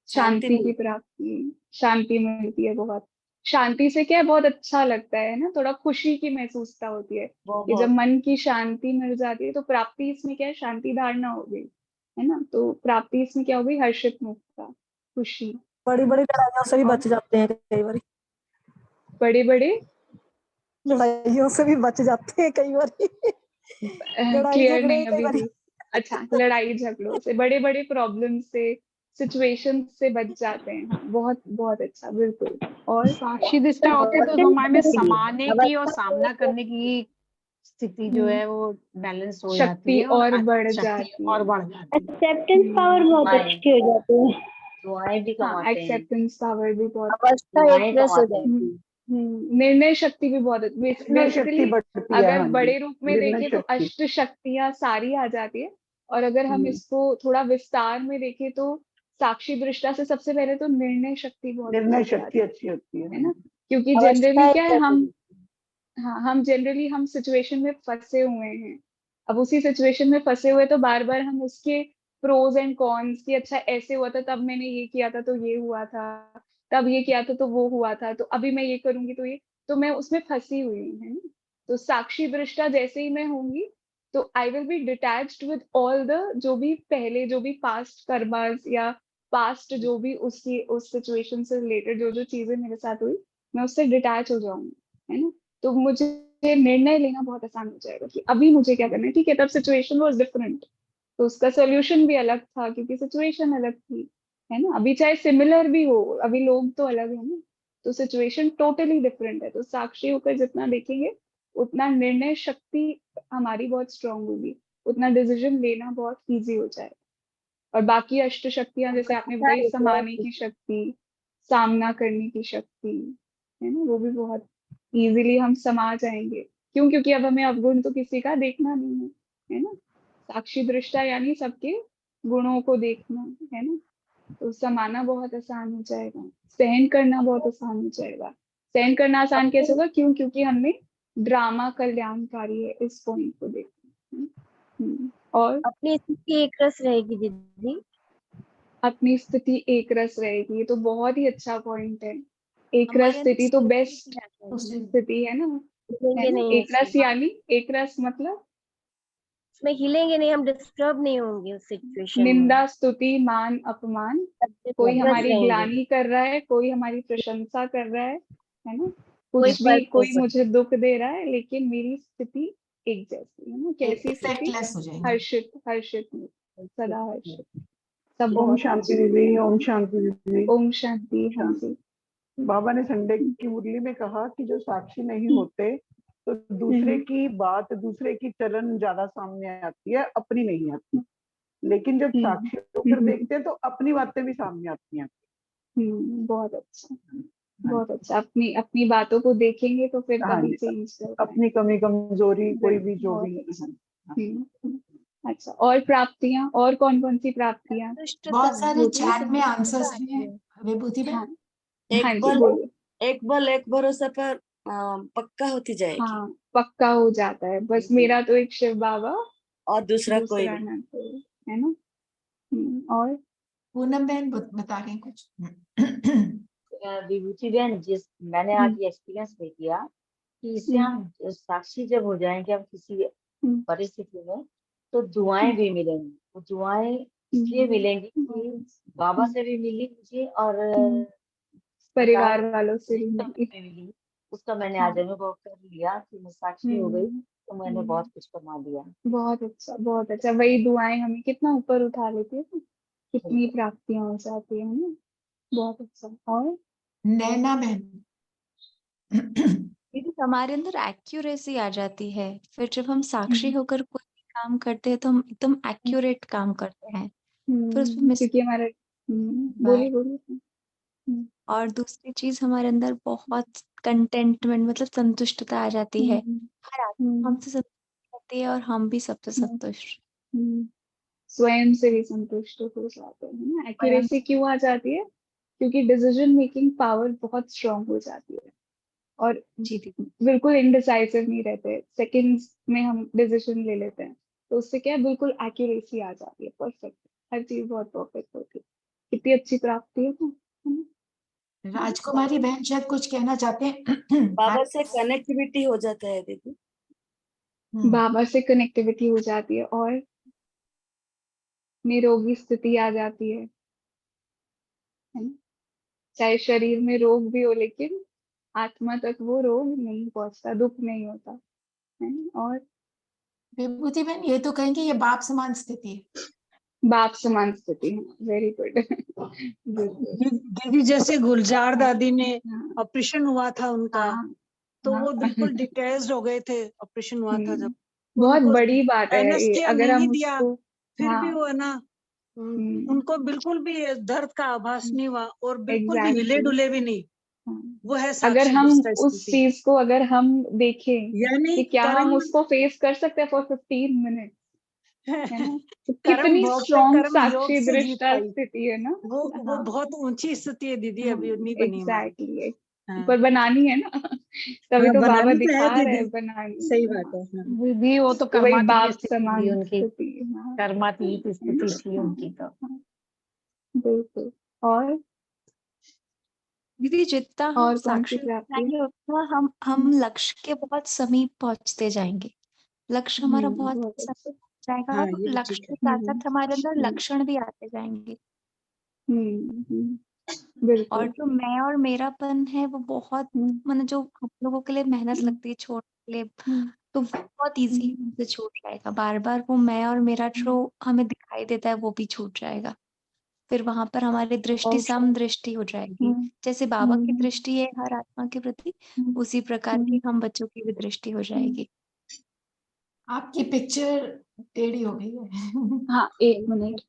शांति की प्राप्ति, शांति मिलती है बहुत। शांति से क्या है, बहुत अच्छा लगता है ना, थोड़ा खुशी की महसूसता होती है कि जब मन की शांति मिल जाती है। तो प्राप्ति इसमें क्या है, शांति धारणा हो गई, है ना। तो प्राप्ति इसमें क्या हो गई, हर्षित मुक्ता, खुशी। बड़ी बड़ी लड़ाइयों से भी बच जाते हैं कई बार। बड़े बड़े लड़ाइयों से भी बच जाते हैं कई बार। लड़ाई क्लियर झगड़े नहीं कई अभी बार। भी। अच्छा, लड़ाई झगड़ों से, बड़े बड़े प्रॉब्लम से, सिचुएशन से बच जाते हैं। हाँ, बहुत बहुत अच्छा, बिल्कुल। और साक्षी दृष्टा होते हैं तो हमारे में समाने की और सामना करने की स्थिति जो है वो बैलेंस हो जाती शक्ति है और बढ़ शक्ति जाती और है। बढ़ जाती है। एक्सेप्टेंस पावर बहुत अच्छी हो जाती है। दुआएं भी हाँ, कमाते हैं, एक्सेप्टेंस पावर भी बहुत, अवस्था दुआएं एक रस हो कमाते जाती हैं। निर्णय शक्ति भी बहुत, बेसिकली बढ़ती है। अगर हाँ जी, बड़े रूप में निर्णय देखें तो शक्ति। अष्ट शक्तियां सारी आ जाती है। और अगर हम इसको थोड़ा विस्तार में देखें तो साक्षी दृष्टा से सबसे पहले तो निर्णय शक्ति बहुत निर्णय अच्छी शक्ति आती अच्छी होती है ना। है। क्योंकि जनरली क्या है, हम जनरली हम सिचुएशन में फंसे हुए हैं। अब उसी सिचुएशन में फंसे हुए तो बार बार हम उसके प्रोज एंड कॉन्स की, अच्छा ऐसे हुआ था तब मैंने ये किया था तो ये हुआ था, तब ये किया था तो वो हुआ था, तो अभी मैं ये करूंगी तो ये, तो मैं उसमें फंसी हुई हूँ, है ना। तो साक्षी दृष्टा जैसे ही मैं होंगी तो I will be detached with all the जो भी पहले जो भी पास्ट कर्मास या पास्ट जो भी उसकी उस सिचुएशन से रिलेटेड जो जो चीजें मेरे साथ हुई, मैं उससे डिटैच हो जाऊंगी, है ना। तो मुझे निर्णय लेना बहुत आसान हो जाएगा कि अभी मुझे क्या करना है। ठीक है, तब सिचुएशन वाज डिफरेंट, तो उसका सोल्यूशन भी अलग था क्योंकि सिचुएशन अलग थी, है ना। अभी चाहे सिमिलर भी हो, अभी लोग तो अलग है ना, तो सिचुएशन टोटली डिफरेंट है। तो साक्षी होकर जितना देखेंगे उतना निर्णय शक्ति हमारी बहुत स्ट्रांग होगी, उतना डिसीजन लेना बहुत इजी हो जाएगा। और बाकी अष्ट शक्तियां जैसे आपने बताई, समाने की शक्ति, सामना करने की शक्ति, है ना, वो भी बहुत इजीली हम समा जाएंगे। क्यों? क्योंकि अब हमें अवगुण तो किसी का देखना नहीं है ना। साक्षी दृष्टा यानी सबके गुणों को देखना, है ना। तो समाना बहुत आसान हो जाएगा, सहन करना बहुत आसान हो जाएगा। सहन करना आसान कैसे होगा? क्यों? क्योंकि हमने ड्रामा कल्याणकारी है इस पॉइंट को देखना। और अपनी स्थिति एक रस रहेगी दीदी। अपनी स्थिति एक रस रहेगी, ये तो बहुत ही अच्छा पॉइंट है। एक रस हमारे अंदर स्थिति तो बेस्ट उसमें स्थिति है ना, है ना। नहीं एक रस यानी एक रस मतलब हिलेंगे नहीं, हम डिस्टर्ब नहीं होंगे उस सिचुएशन में। निंदा स्तुति मान अपमान, कोई फोकस हमारी रहेंगे। ग्लानि कर रहा है, कोई हमारी प्रशंसा कर रहा है ना। कोई कुछ भी फर्क कोई नहीं मुझे दुख दे रहा है, लेकिन मेरी स्थिति एक जैसी है ना। कैसी स्थिति? इफेक्टलेस हो जाएंगे। हर्षित, हर्षित में, सदा हर्षित, सब ओम बहुत शांति अच्छा। दीदी, ओम शांति दीदी। ओम शांति। हाँ जी। बाबा ने संडे की मुरली में कहा कि जो साक्षी नहीं होते तो दूसरे की बात, दूसरे की चलन ज्यादा सामने आती है, अपनी नहीं आती। लेकिन जब साक्षी होकर देखते हैं तो अपनी बातें भी सामने आती हैं। बहुत अच्छा, बहुत अच्छा। अपनी अपनी बातों को देखेंगे तो फिर हाँ तभी जी, चेंज कर अपनी कमी कमजोरी कोई भी जो भी। अच्छा, और प्राप्तियां, और कौन कौन सी प्राप्तियां? बहुत सारे चैट में आंसर्स हैं विभूति में। हाँ एक जी, बल, बोलिए। एक बल एक भरोसा पर पक्का होती जाएगी। हाँ, पक्का हो जाता है। बस मेरा तो एक शिव बाबा, और दूसरा कोई दूसरा नहीं। ना कोई, है ना। और पूनम बहन बता रहे हैं कुछ। विभूति बहन, जिस मैंने आज ये एक्सपीरियंस नहीं किया कि इससे हम साक्षी जब हो जाएंगे हम किसी परिस्थिति में, तो दुआएं भी मिलेंगी। वो दुआएं इसलिए मिलेंगी कि बाबा से भी मिली मुझे और परिवार वालों से भी मिली। उसका मैंने आज अनुभव कर लिया कि मैं साक्षी हो गई तो मैंने बहुत कुछ कमा लिया। बहुत अच्छा, बहुत अच्छा। वही दुआएं हमें कितना ऊपर उठा लेती है, कितनी प्राप्तियां हो जाती है ना। बहुत अच्छा। और नैना बहन। दीदी हमारे अंदर एक्यूरेसी आ जाती है, फिर जब हम साक्षी होकर कोई भी काम करते हैं तो हम एकदम एक्यूरेट काम करते हैं, फिर उसमें मिस क्योंकि हमारा बोलिए बोलिए। और दूसरी चीज हमारे अंदर बहुत कंटेंटमेंट मतलब संतुष्टता आ जाती है। हर आदमी हमसे संतुष्ट होती है और हम भी सबसे संतुष्ट। स्वयं से भी संतुष्ट हो जाते हैं ना। एक्यूरेसी क्यों आ जाती है? क्योंकि डिसीजन मेकिंग पावर बहुत स्ट्रांग हो जाती है और बिल्कुल इनडिसाइसिव नहीं रहते, सेकंड्स में हम डिसीजन ले लेते हैं। तो उससे क्या है, बिल्कुल एक्यूरेसी आ जाती है, परफेक्ट, हर चीज बहुत परफेक्ट होती है। कितनी अच्छी प्राप्ति है ना। राजकुमारी बहन शायद कुछ कहना चाहते हैं। बाबा से कनेक्टिविटी हो जाता है दीदी। बाबा से कनेक्टिविटी हो जाती है और निरोगी स्थिति आ जाती है ना? चाहे शरीर में रोग भी हो लेकिन आत्मा तक वो रोग नहीं पहुंचता, दुख नहीं होता, है ना। और विभूति बहन ये तो कहेंगे ये बाप समान स्थिति है। बाप समान स्थिति है। Very good. दीदी जैसे गुलजार दादी में ऑपरेशन हुआ था उनका, तो वो बिल्कुल डिटेल्स हो गए थे। ऑपरेशन हुआ था जब, बहुत बड़ी बात है ये। एनेस्थीसिया अगर नहीं हम दिया, उसको फिर भी वो है ना, उनको बिल्कुल भी दर्द का आभास नहीं हुआ और बिल्कुल भी हिले डुले भी नहीं। वो है अगर साक्षी हम दृष्टा उस स्थिति। चीज को अगर हम देखें यानी कि क्या हम कर्म उसको फेस कर सकते हैं फॉर 15 मिनट, है ना। तो कर्म कितनी भोग से स्ट्रॉन्ग कर्म योग साक्षी से जीत दृष्टा पाई। स्थिति है ना। वो बहुत ऊंची स्थिति है दीदी, अभी नहीं बनी हमारी। एग्जैक्टली। पर बनानी है ना, तभी हाँ, तो बाबा बनानी तो है दिखा रहे दीदी, हैं बनानी। सही बात है। दीदी वो तो तो वही कर्मातीत बाप स्थिति थी समान उनकी, स्थिति। कर्मातीत स्थिति थी उनकी तो। बिल्कुल। और दीदी जितना हम और कौन सी साक्षी प्राप्ति है? जाएंगे उतना हम लक्ष्य के बहुत समीप पहुंचते जाएंगे। लक्ष्य हमारा बहुत बहुत समीप अच्छा। हो जाएगा हाँ, और ये लक्ष्य ठीक के है। साथ साथ हमारे अंदर लक्षण भी आते जाएंगे। और बिल्कुल। जो मैं और मेरापन है वो बहुत मतलब जो हम लोगों के लिए मेहनत लगती है छोड़ने के लिए, तो वो बहुत इजी से छूट जाएगा। बार बार वो मैं और मेरा जो हमें दिखाई देता है वो भी छूट जाएगा। फिर वहां पर हमारी दृष्टि सम दृष्टि हो जाएगी। जैसे बाबा की दृष्टि है हर आत्मा के प्रति, उसी प्रकार की हम बच्चों की भी दृष्टि हो जाएगी। आपकी पिक्चर टेढ़ी हो गई है। हाँ, 1 मिनट।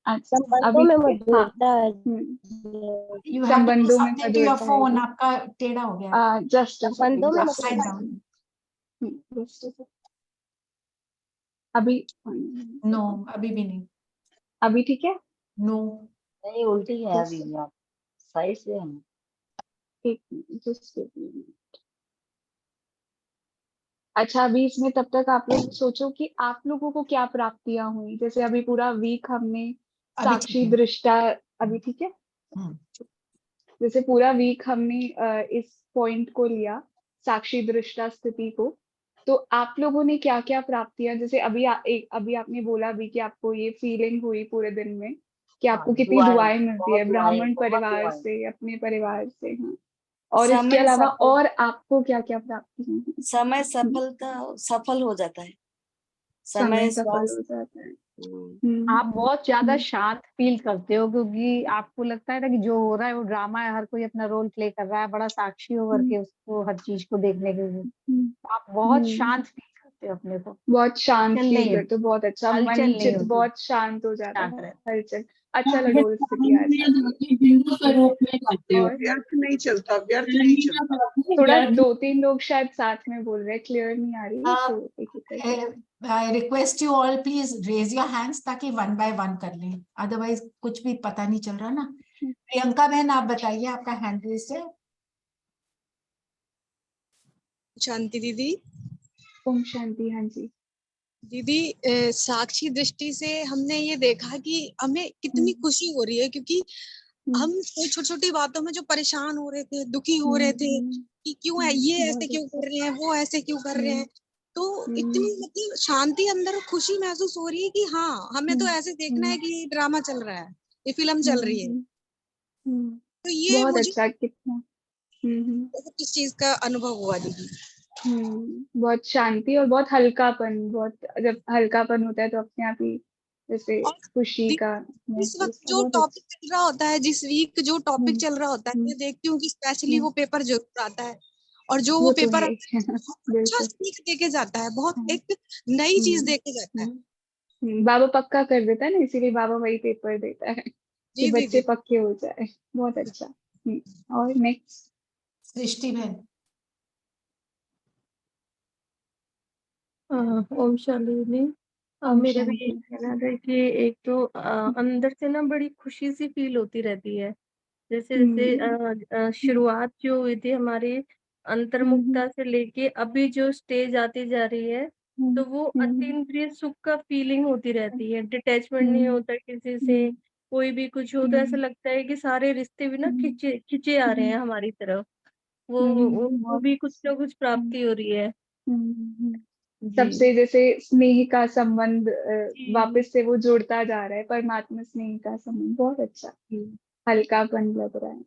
अच्छा, संबंधों अभी में ठीक है? हाँ। मधुरता आ You have to do संबंधों में something to your मधुरता phone. आएगी। आपका टेढ़ा हो गया। जस्ट संबंधों में Upside मधुरता down. अभी No, अभी भी नहीं. अभी ठीक है? No. नहीं, उल्टी है अभी भी आप साइड से हम। एक मिनट, just एक मिनट। अच्छा, अभी इसमें तब तक आप लोग सोचो कि आप लोगों को क्या प्राप्तियां हुई। जैसे अभी पूरा वीक हमने अभी ठीक साक्षी है। दृष्टा, अभी ठीक है? जैसे पूरा वीक हमने इस पॉइंट को लिया, साक्षी दृष्टा स्थिति को, तो आप लोगों ने क्या क्या प्राप्तियां, जैसे अभी आपने बोला भी कि आपको ये फीलिंग हुई पूरे दिन में कि हाँ, आपको कितनी दुआएं मिलती है ब्राह्मण परिवार से, अपने परिवार से। हाँ, और इसके समय अलावा सफल और आपको क्या क्या प्राप्ति हुई? समय सफल हो जाता है। समय समय सफल स्वास्थ्य हो जाता है। आप बहुत ज्यादा शांत फील करते हो, क्योंकि आपको लगता है ना कि जो हो रहा है वो ड्रामा है, हर कोई अपना रोल प्ले कर रहा है, बड़ा साक्षी होकर के उसको हर चीज को देखने के लिए आप बहुत शांत फील करते हो अपने को। बहुत शांत हलचल फील नहीं करते हो, बहुत अच्छा। हलचल मन नहीं चित्त होती, बहुत शांत हो जाता शांत है, रहता हलचल। अच्छा लडोल स्थिति आ जाती है। और व्यर्थ नहीं चलता, व्यर्थ नहीं चलता। थोड़ा 2-3 लोग शायद साथ में बोल रहे हैं, क्लियर नहीं आ रही है, तो एक एक करके। I request you all please raise your hands ताकि 1 by 1 कर लें, otherwise कुछ भी पता नहीं चल रहा ना। प्रियंका बहन, आप बताइए, आपका हैंड रेज है। शांति दीदी। ओम शांति। हाँ जी दीदी, साक्षी दृष्टि से हमने ये देखा कि हमें कितनी खुशी हो रही है, क्योंकि हम छोटी छोटी बातों में जो परेशान हो रहे थे, दुखी हो रहे थे कि क्यों है ये ऐसे क्यों कर रहे हैं, वो ऐसे क्यों कर रहे हैं, तो इतनी मतलब शांति अंदर, खुशी महसूस हो रही है कि हाँ, हमें तो ऐसे देखना है कि ड्रामा चल रहा है, ये फिल्म चल रही है। तो ये बहुत मुझे अच्छा। कितना बहुत इस चीज का अनुभव हुआ दीदी। बहुत शांति और बहुत हल्कापन। बहुत जब हल्कापन होता है तो अपने आप ही जैसे खुशी का इस वक्त महसूस। जो बहुत टॉपिक चल रहा होता है, जिस वीक जो टॉपिक चल रहा होता है, मैं देखती हूँ कि स्पेशली वो पेपर जरूर आता है, और जो वो वो तो पेपर है। अच्छा सीख देके जाता है, बहुत एक नई चीज देके जाता है। बाबा पक्का कर देता है ना, इसीलिए बाबा वही पेपर देता है कि जी बच्चे दीदी। पक्के हो जाए। बहुत अच्छा। और नेक्स्ट सृष्टि बहन। ओम शांति। ओम मेरा भी शांति। यही कहना था कि एक तो अंदर से ना बड़ी खुशी सी फील होती रहती है। जैसे जैसे शुरुआत जो हुई थी हमारी अंतर्मुखता से लेके अभी जो स्टेज आती जा रही है, तो वो अतीन्द्रिय सुख का फीलिंग होती रहती है। डिटैचमेंट नहीं होता किसी से, कोई भी कुछ हो तो ऐसा लगता है कि सारे रिश्ते भी ना खिंचे खिंचे आ रहे हैं हमारी तरफ। वो भी कुछ ना कुछ प्राप्ति हो रही है। जी सबसे जैसे स्नेह का संबंध जी वापस से वो जुड़ता जा रहा है, परमात्मा स्नेह का संबंध। बहुत अच्छा, हल्कापन लग रहा है।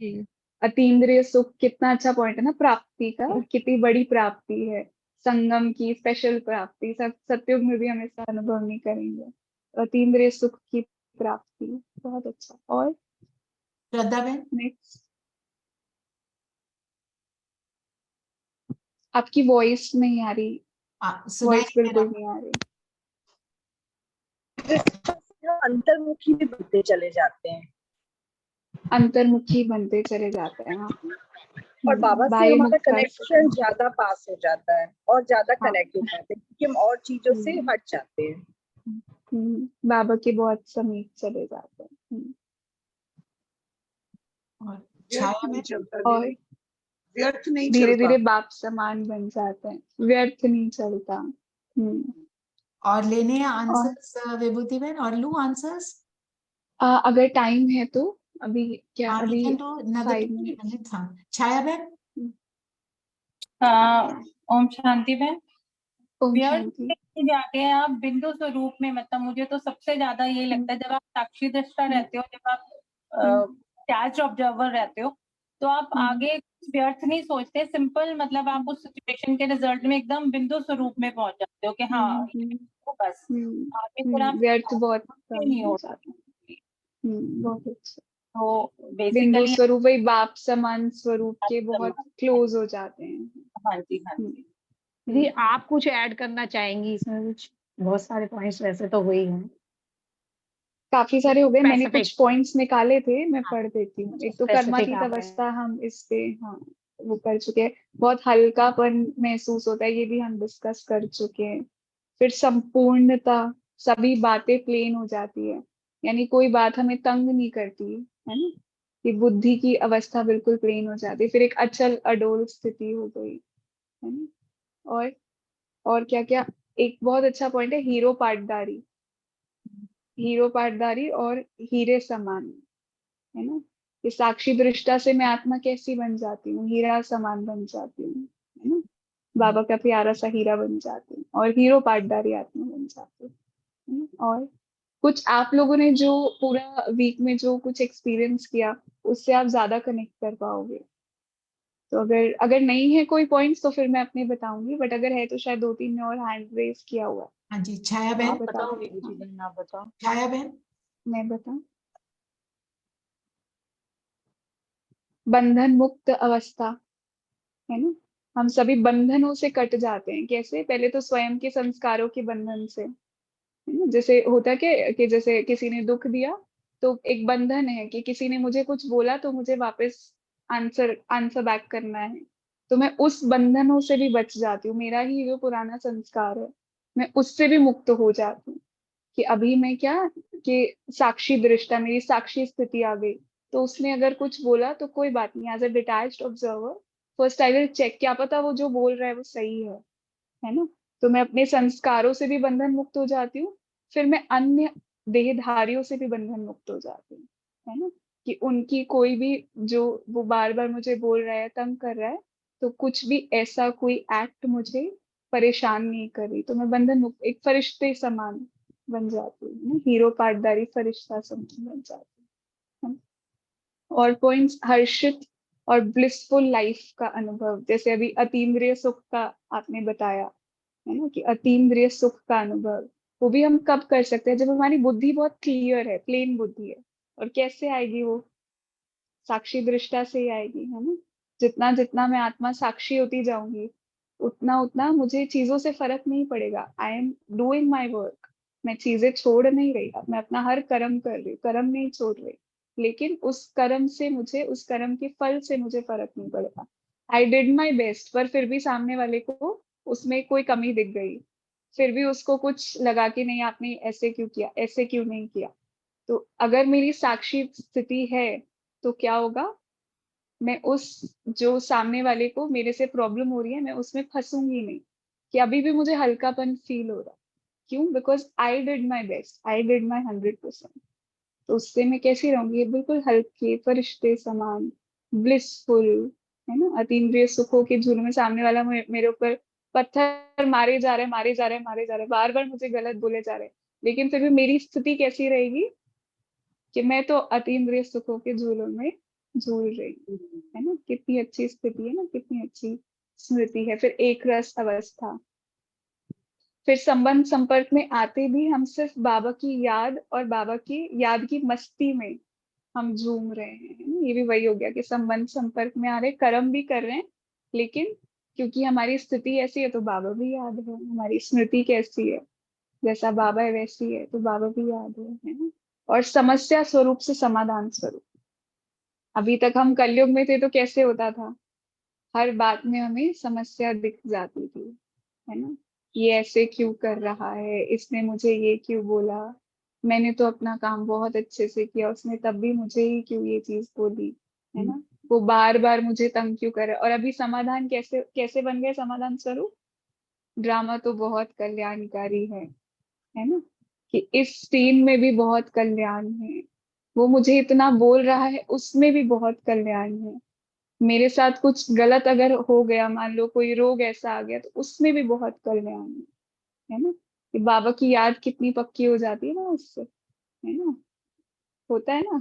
जी अतीन्द्रिय सुख कितना अच्छा पॉइंट है ना, प्राप्ति का। कितनी बड़ी प्राप्ति है, संगम की स्पेशल प्राप्ति। सत्युग में भी हम इसका अनुभव नहीं करेंगे। अतीन्द्रिय सुख की प्राप्ति, बहुत अच्छा। और श्रद्धा बहन। नेक्स्ट, आपकी वॉइस नहीं आ रही, वॉइस बिल्कुल नहीं आ रही। अंतर्मुखी भी बनते चले जाते हैं, अंतर्मुखी बनते चले जाते हैं। हाँ। और बाबा से बाह्य हमारा मुख का कनेक्शन ज्यादा पास हो जाता है और ज्यादा कनेक्ट हो पाते हैं, क्योंकि हम और चीजों से हट जाते हैं। बाबा के बहुत समीप चले जाते हैं। व्यर्थ नहीं चलता और दीदी, व्यर्थ नहीं धीरे चलता। धीरे बाप समान बन जाते हैं, व्यर्थ नहीं चलता। और लेने आंसर्स विभूति बहन, और लू आंसर्स? अगर टाइम है तो अभी क्या we अभी can do another 5 2 minutes. minutes. हाँ, छाया बहन। ओम शांति बहन। ओम व्यर्थ शांति। में जाके आप बिंदु स्वरूप में, मतलब मुझे तो सबसे ज्यादा ये लगता है, जब आप साक्षी दृष्टा रहते हो, जब आप अटैच्ड ऑब्जर्वर रहते हो, तो आप आगे व्यर्थ नहीं सोचते, सिंपल, मतलब आप उस सिचुएशन के रिजल्ट में एकदम बिंदु स्वरूप में पहुंच जाते हो कि हाँ तो बस आगे फिर आप व्यर्थ बहुत कम नहीं हो हो जाता है। बहुत अच्छा। तो बिंदु बेसिकली स्वरूप वही बाप समान स्वरूप के बहुत क्लोज हो जाते हैं। हाँ जी, हाँ जी। जी आप कुछ ऐड करना चाहेंगी इसमें? कुछ बहुत सारे पॉइंट्स वैसे तो हुए ही हैं, काफी सारे हो गए, मैंने कुछ स्पेसिफिक पॉइंट्स निकाले थे, मैं पढ़ देती हूँ। एक तो स्पेसिफिक कर्मातीत आप अवस्था हम इस पे हाँ वो कर चुके हैं, बहुत हल्कापन महसूस होता है, ये भी हम डिस्कस कर चुके हैं। फिर संपूर्णता, सभी बातें प्लेन हो जाती है, यानी कोई बात हमें तंग नहीं करती है ना, कि बुद्धि की अवस्था बिल्कुल प्लेन हो जाती है। फिर एक अचल अडोल स्थिति हो गई है ना। और क्या क्या, एक बहुत अच्छा पॉइंट है हीरो पाटदारी, हीरो पाटदारी और हीरे समान, है ना। कि साक्षी दृष्टा से मैं आत्मा कैसी बन जाती हूँ, हीरा समान बन जाती हूँ, है ना। बाबा का प्यारा सा हीरा बन जाती हूँ और हीरो पाटदारी आत्मा बन जाती हूँ, है ना? और कुछ आप लोगों ने जो पूरा वीक में जो कुछ एक्सपीरियंस किया, उससे आप ज्यादा कनेक्ट कर पाओगे। तो अगर अगर नहीं है कोई पॉइंट्स तो फिर मैं अपने बताऊंगी, बट अगर है तो शायद 2-3 ने और हैंड रेज किया हुआ है। हाँ जी, छाया आप बहन। बताओ। आप बताओ। छाया बहन। मैं बताऊं, बंधन मुक्त अवस्था, है ना। हम सभी बंधनों से कट जाते हैं। कैसे? पहले तो स्वयं के संस्कारों के बंधन से, है ना। जैसे होता है कि जैसे किसी ने दुख दिया तो एक बंधन है कि किसी ने मुझे कुछ बोला तो मुझे वापस आंसर आंसर बैक करना है, तो मैं उस बंधनों से भी बच जाती हूँ। मेरा ही जो पुराना संस्कार है, मैं उससे भी मुक्त हो जाती हूँ। कि अभी मैं क्या, कि साक्षी दृष्टा, मेरी साक्षी स्थिति आ गई, तो उसने अगर कुछ बोला तो कोई बात नहीं, as a detached observer first I will check, क्या पता वो जो बोल रहा है वो सही है ना। तो मैं अपने संस्कारों से भी बंधन मुक्त हो जाती हूँ। फिर मैं अन्य देहधारियों से भी बंधन मुक्त हो जाती हूँ, है ना। कि उनकी कोई भी, जो वो बार बार मुझे बोल रहा है, तंग कर रहा है, तो कुछ भी ऐसा कोई एक्ट मुझे परेशान नहीं कर रही, तो मैं बंधन मुक्त, एक फरिश्ते समान बन जाती हूँ ना, हीरो पाटदारी फरिश्ता समान बन जाती हूँ, है ना? और पॉइंट्स, हर्षित और ब्लिसफुल लाइफ का अनुभव, जैसे अभी अतीन्द्रिय सुख का आपने बताया, है ना, कि अतीन्द्रिय सुख का अनुभव वो भी हम कब कर सकते हैं? जब हमारी बुद्धि बहुत क्लियर है, प्लेन बुद्धि है। और कैसे आएगी वो? साक्षी दृष्टा से ही आएगी, है ना। जितना जितना मैं आत्मा साक्षी होती जाऊंगी, उतना उतना मुझे चीजों से फर्क नहीं पड़ेगा। I am doing my work, मैं चीजें छोड़ नहीं रही, मैं अपना हर कर्म कर रही, कर्म नहीं छोड़ रही, लेकिन उस कर्म से मुझे, उस कर्म के फल से मुझे फर्क नहीं पड़ेगा। आई डिड माई बेस्ट, पर फिर भी सामने वाले को उसमें कोई कमी दिख गई, फिर भी उसको कुछ लगा कि नहीं आपने ऐसे क्यों किया, ऐसे क्यों नहीं किया। तो अगर मेरी साक्षी स्थिति है तो क्या होगा, मैं उस, जो सामने वाले को मेरे से प्रॉब्लम हो रही है, मैं उसमें फंसूंगी नहीं, कि अभी भी मुझे हल्कापन फील हो रहा है। क्यों? Because I did my best, I did my 100%। तो उससे मैं कैसी रहूंगी? बिल्कुल हल्के फरिश्ते समान, ब्लिसफुल, है ना। अतीन्द्रिय सुखों के झूले में सामने वाला मेरे ऊपर पत्थर मारे जा रहे, मारे जा रहे, मारे जा रहे, बार बार मुझे गलत बोले जा रहे, लेकिन फिर भी मेरी स्थिति कैसी रहेगी? कि मैं तो अतीन्द्रिय सुखों के झूलों में झूल रही हूँ, है ना। कितनी अच्छी स्थिति है ना, कितनी अच्छी स्मृति है। फिर एक रस अवस्था, फिर संबंध संपर्क में आते भी हम सिर्फ बाबा की याद और बाबा की याद की मस्ती में हम झूम रहे हैं, है ना? ये भी वही हो गया कि संबंध संपर्क में आ रहे, कर्म भी कर रहे हैं, लेकिन क्योंकि हमारी स्थिति ऐसी है तो बाबा भी याद है, हमारी स्मृति कैसी है, जैसा बाबा है वैसी है, तो बाबा भी याद है ना। और समस्या स्वरूप से समाधान स्वरूप, अभी तक हम कलयुग में थे तो कैसे होता था, हर बात में हमें समस्या दिख जाती थी, है ना। ये ऐसे क्यों कर रहा है, इसने मुझे ये क्यों बोला, मैंने तो अपना काम बहुत अच्छे से किया, उसने तब भी मुझे ही क्यों ये चीज बोली, है ना। वो बार बार मुझे तंग क्यों करे। और अभी समाधान कैसे कैसे बन गए समाधान स्वरूप? ड्रामा तो बहुत कल्याणकारी है ना, कि इस सीन में भी बहुत कल्याण है, वो मुझे इतना बोल रहा है, उसमें भी बहुत कल्याण है। मेरे साथ कुछ गलत अगर हो गया, मान लो कोई रोग ऐसा आ गया, तो उसमें भी बहुत कल्याण है ना। कि बाबा की याद कितनी पक्की हो जाती है ना उससे, है ना। होता है ना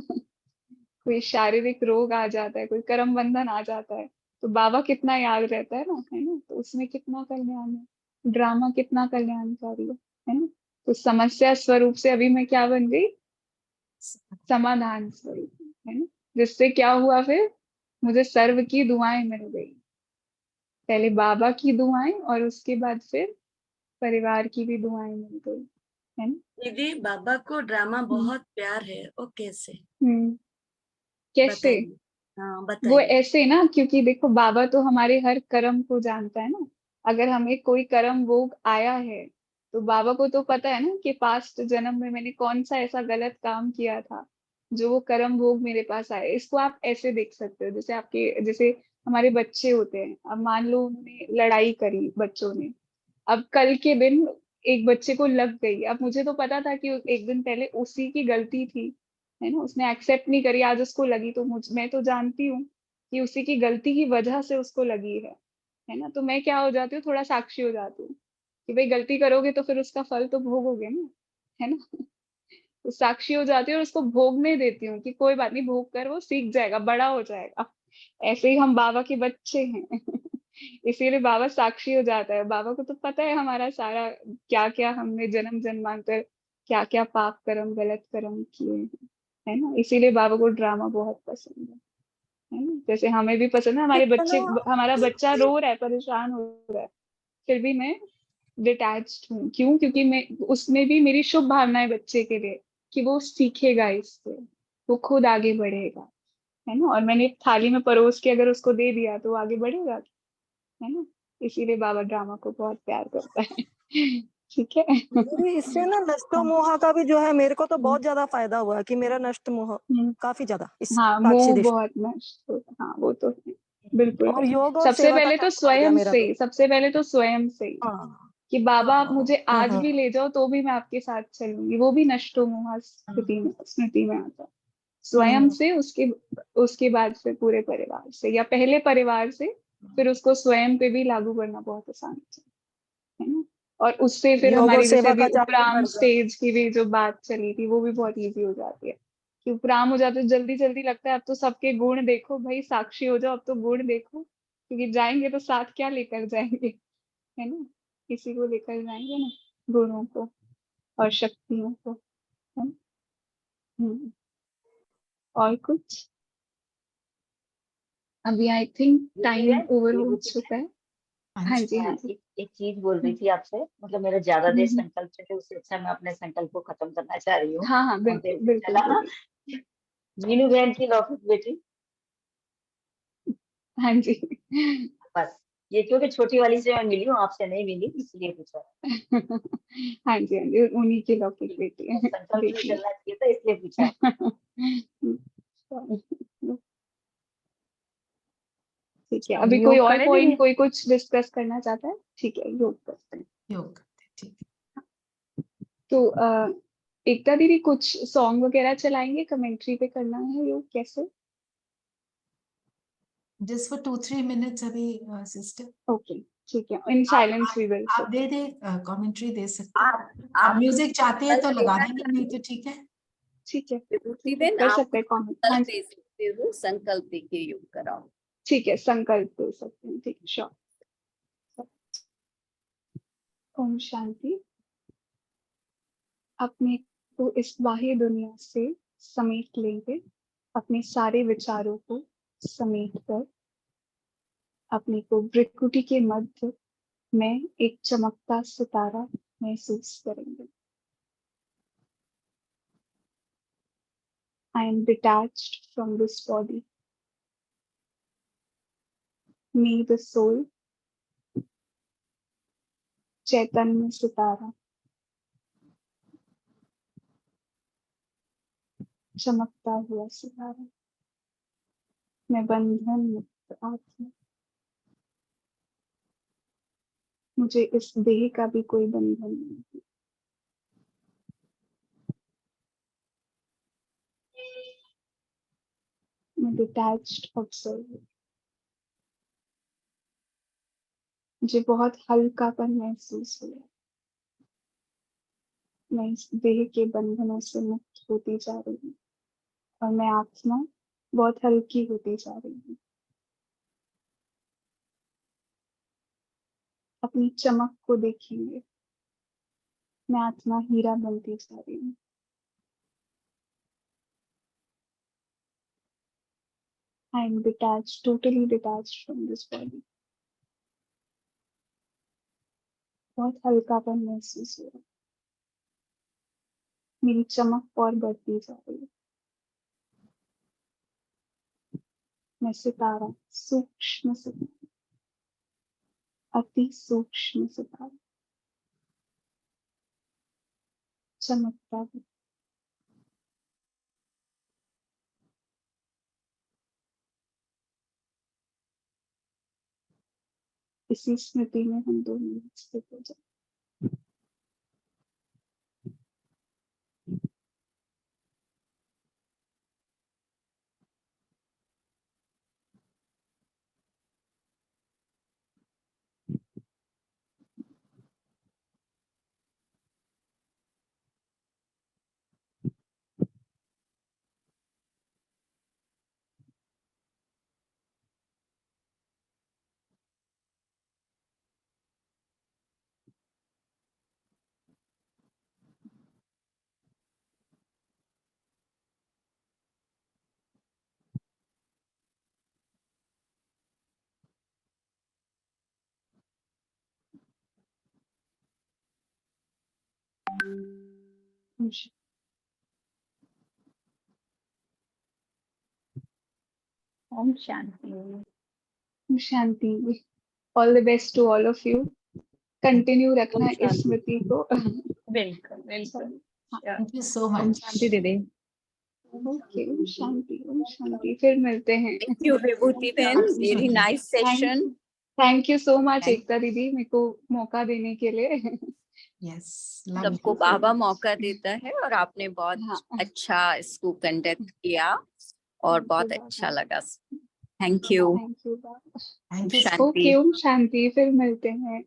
कोई शारीरिक रोग आ जाता है, कोई कर्म बंधन आ जाता है, तो बाबा कितना याद रहता है ना, है ना। तो उसमें कितना कल्याण है, ड्रामा कितना कल्याणकारी है ना। तो समस्या स्वरूप से अभी मैं क्या बन गई, समाधान स्वरूप, है ना। जिससे क्या हुआ फिर, मुझे सर्व की दुआएं मिल गई। पहले बाबा की दुआएं और उसके बाद फिर परिवार की भी दुआएं मिल गई, है ना। दीदी बाबा को ड्रामा बहुत प्यार है, वो कैसे? कैसे? बताइए। हाँ वो बताइए। ऐसे ना, क्योंकि देखो बाबा तो हमारे हर कर्म को जानता है ना। अगर हमें कोई कर्म भोग आया है, तो बाबा को तो पता है ना कि पास्ट जन्म में मैंने कौन सा ऐसा गलत काम किया था जो वो कर्म भोग मेरे पास आए। इसको आप ऐसे देख सकते हो, जैसे हमारे बच्चे होते हैं। अब मान लो उन्होंने लड़ाई करी बच्चों ने, अब कल के दिन एक बच्चे को लग गई। अब मुझे तो पता था कि एक दिन पहले उसी की गलती थी, है ना। उसने एक्सेप्ट नहीं करी, आज उसको लगी, तो मैं तो जानती हूँ कि उसी की गलती की वजह से उसको लगी है ना। तो मैं क्या हो जाती हूँ, थोड़ा साक्षी हो जाती हूँ कि भाई गलती करोगे तो फिर उसका फल तो भोगोगे ना, है ना। तो साक्षी हो जाती हूँ और उसको भोगने देती हूँ कि कोई बात नहीं, भोग कर वो सीख जाएगा, बड़ा हो जाएगा। ऐसे ही हम बाबा के बच्चे हैं इसीलिए बाबा साक्षी हो जाता है। बाबा को तो पता है हमारा सारा क्या क्या हमने जन्म जन्मांतर क्या क्या पाप कर्म गलत कर्म किए हैं, है ना। इसीलिए बाबा को ड्रामा बहुत पसंद है ना। जैसे हमें भी पसंद है, हमारा बच्चा रो रहा है, परेशान हो रहा है, फिर भी मैं डिटैच्ड हूँ। क्यों? क्योंकि मैं उसमें भी मेरी शुभ भावनाएं बच्चे के लिए, कि वो सीखेगा इससे, वो खुद आगे बढ़ेगा, है ना। और मैंने थाली में परोस के अगर उसको दे दिया तो वो आगे बढ़ेगा, है ना। इसीलिए बाबा ड्रामा को बहुत प्यार करता है ठीक है इससे ना नष्टो मोह का भी जो है, मेरे को तो बहुत ज्यादा फायदा हुआ है कि मेरा नष्ट मोह काफी ज्यादा इस हाँ, साक्षी मोह दृष्टि। बहुत नष्ट होता, हाँ वो तो है, बिल्कुल और है। योग और सबसे सेवा का पहले तो टाइम आ गया स्वयं मेरा से तो। सबसे पहले तो स्वयं से ही, हाँ कि बाबा आप हाँ। मुझे आज भी हम्म। ले जाओ तो भी मैं आपके साथ चलूंगी, वो भी नष्टो मोह स्मृति में आता है। स्वयं से, उसके बाद फिर पूरे परिवार से, या पहले परिवार से फिर उसको स्वयं पे भी लागू करना बहुत आसान है ना। और उससे फिर योग और हमारी जैसे सेवा अभी का चार्ट उपराम बढ़ गया। स्टेज की भी जो बात चली थी, वो भी बहुत इजी हो जाती है। कि उपराम हो जाते जल्दी जल्दी लगता है अब तो सबके गुण देखो भाई, साक्षी हो जाओ, अब तो गुण देखो, क्योंकि जाएंगे तो साथ क्या लेकर जाएंगे, है ना। किसी को लेकर जाएंगे ना, गुणों को और शक्तियों को, है ना? हम्म। और कुछ? अभी आई थिंक टाइम ओवर हो चुका है। हाँ जी, हाँ जी। एक चीज बोल रही थी आपसे, मतलब मेरा ज्यादा देर संकल्प चले उससे अच्छा मैं अपने संकल्प को खत्म करना चाह रही हूँ। हाँ हाँ, और बिल्कुल देर बिल्कुल चला ना, बोलिए। मीनू बहन की लौकिक बेटी। हाँ जी बस ये क्योंकि छोटी वाली से मैं मिली हूँ, आपसे नहीं मिली, इसलिए पूछा। हाँ जी, हाँ जी, उन्हीं की लौकिक बेटी है, संकल्प में देखिए चलना चाहिए था, इसलिए पूछा। ठीक है, अभी कोई योग और करें पॉइंट दीदी? कोई कुछ डिस्कस करना चाहता है? ठीक है, योग करते हैं। योग करते, ठीक। तो एकता दीदी कुछ सॉन्ग वगैरह चलाएंगे, कमेंट्री पे करना है योग कैसे? जस्ट फॉर 2-3 मिनट्स अभी सिस्टर। ओके, ठीक है, इन साइलेंस वी विल। आप दे दे, कमेंट्री दे सकते हैं। आप म्यूजिक चाहते हैं तो लगा देंगे, नहीं तो ठीक है। ठीक है, विभूतिबेन, कर आप सकते हैं कमेंट। हाँ संकल्प जी, दे सकते हो, संकल्प दे के योग कराओ। ठीक है, संकल्प दे सकते हैं, ठीक है, श्योर। ओम शांति। अपने को इस बाह्य दुनिया से समेट लेंगे, अपने सारे विचारों को समेट कर अपने को भ्रिकुटी के मध्य में एक चमकता सितारा महसूस करेंगे। I am detached from this body. Me, the soul, चैतन्य सितारा, चमकता हुआ सितारा, मैं बंधन मुक्त आत्मा, मुझे इस देह का भी कोई बंधन नहीं। Detached observer. मुझे बहुत हल्कापन महसूस हुआ। मैं इस देह के बंधनों से मुक्त होती जा रही हूँ और मैं आत्मा बहुत हल्की होती जा रही हूँ। अपनी चमक को देखेंगे, मैं आत्मा हीरा बनती जा रही हूँ। I am detached, totally detached from this body. बहुत हल्कापन महसूस हो रहा है। मेरी चमक और बढ़ती जा रही है। मैं सितारा, सूक्ष्म सितारा, अति सूक्ष्म सितारा, चमकता है। इसी स्मृति में हम दोनों स्थित हो जाए। ओम शांति। ओम शांति। All the best to all of you. Continue रखना इस स्मृति को। बिल्कुल बिल्कुल। थैंक यू सो ओम मच। शांति दीदी। ओके, ओम शांति, ओम शांति। फिर मिलते हैं। Thank you, Vibhuti Ben. Very nice session. Thank you so much Ekta दीदी, मेरे को मौका देने के लिए। यस, सबको बाबा मौका देता है और आपने बहुत अच्छा इसको कंडक्ट किया और बहुत अच्छा लगा। Thank you. थैंक यू बाबा। Thank you. शांति। ओके, ओम शांति। फिर मिलते हैं।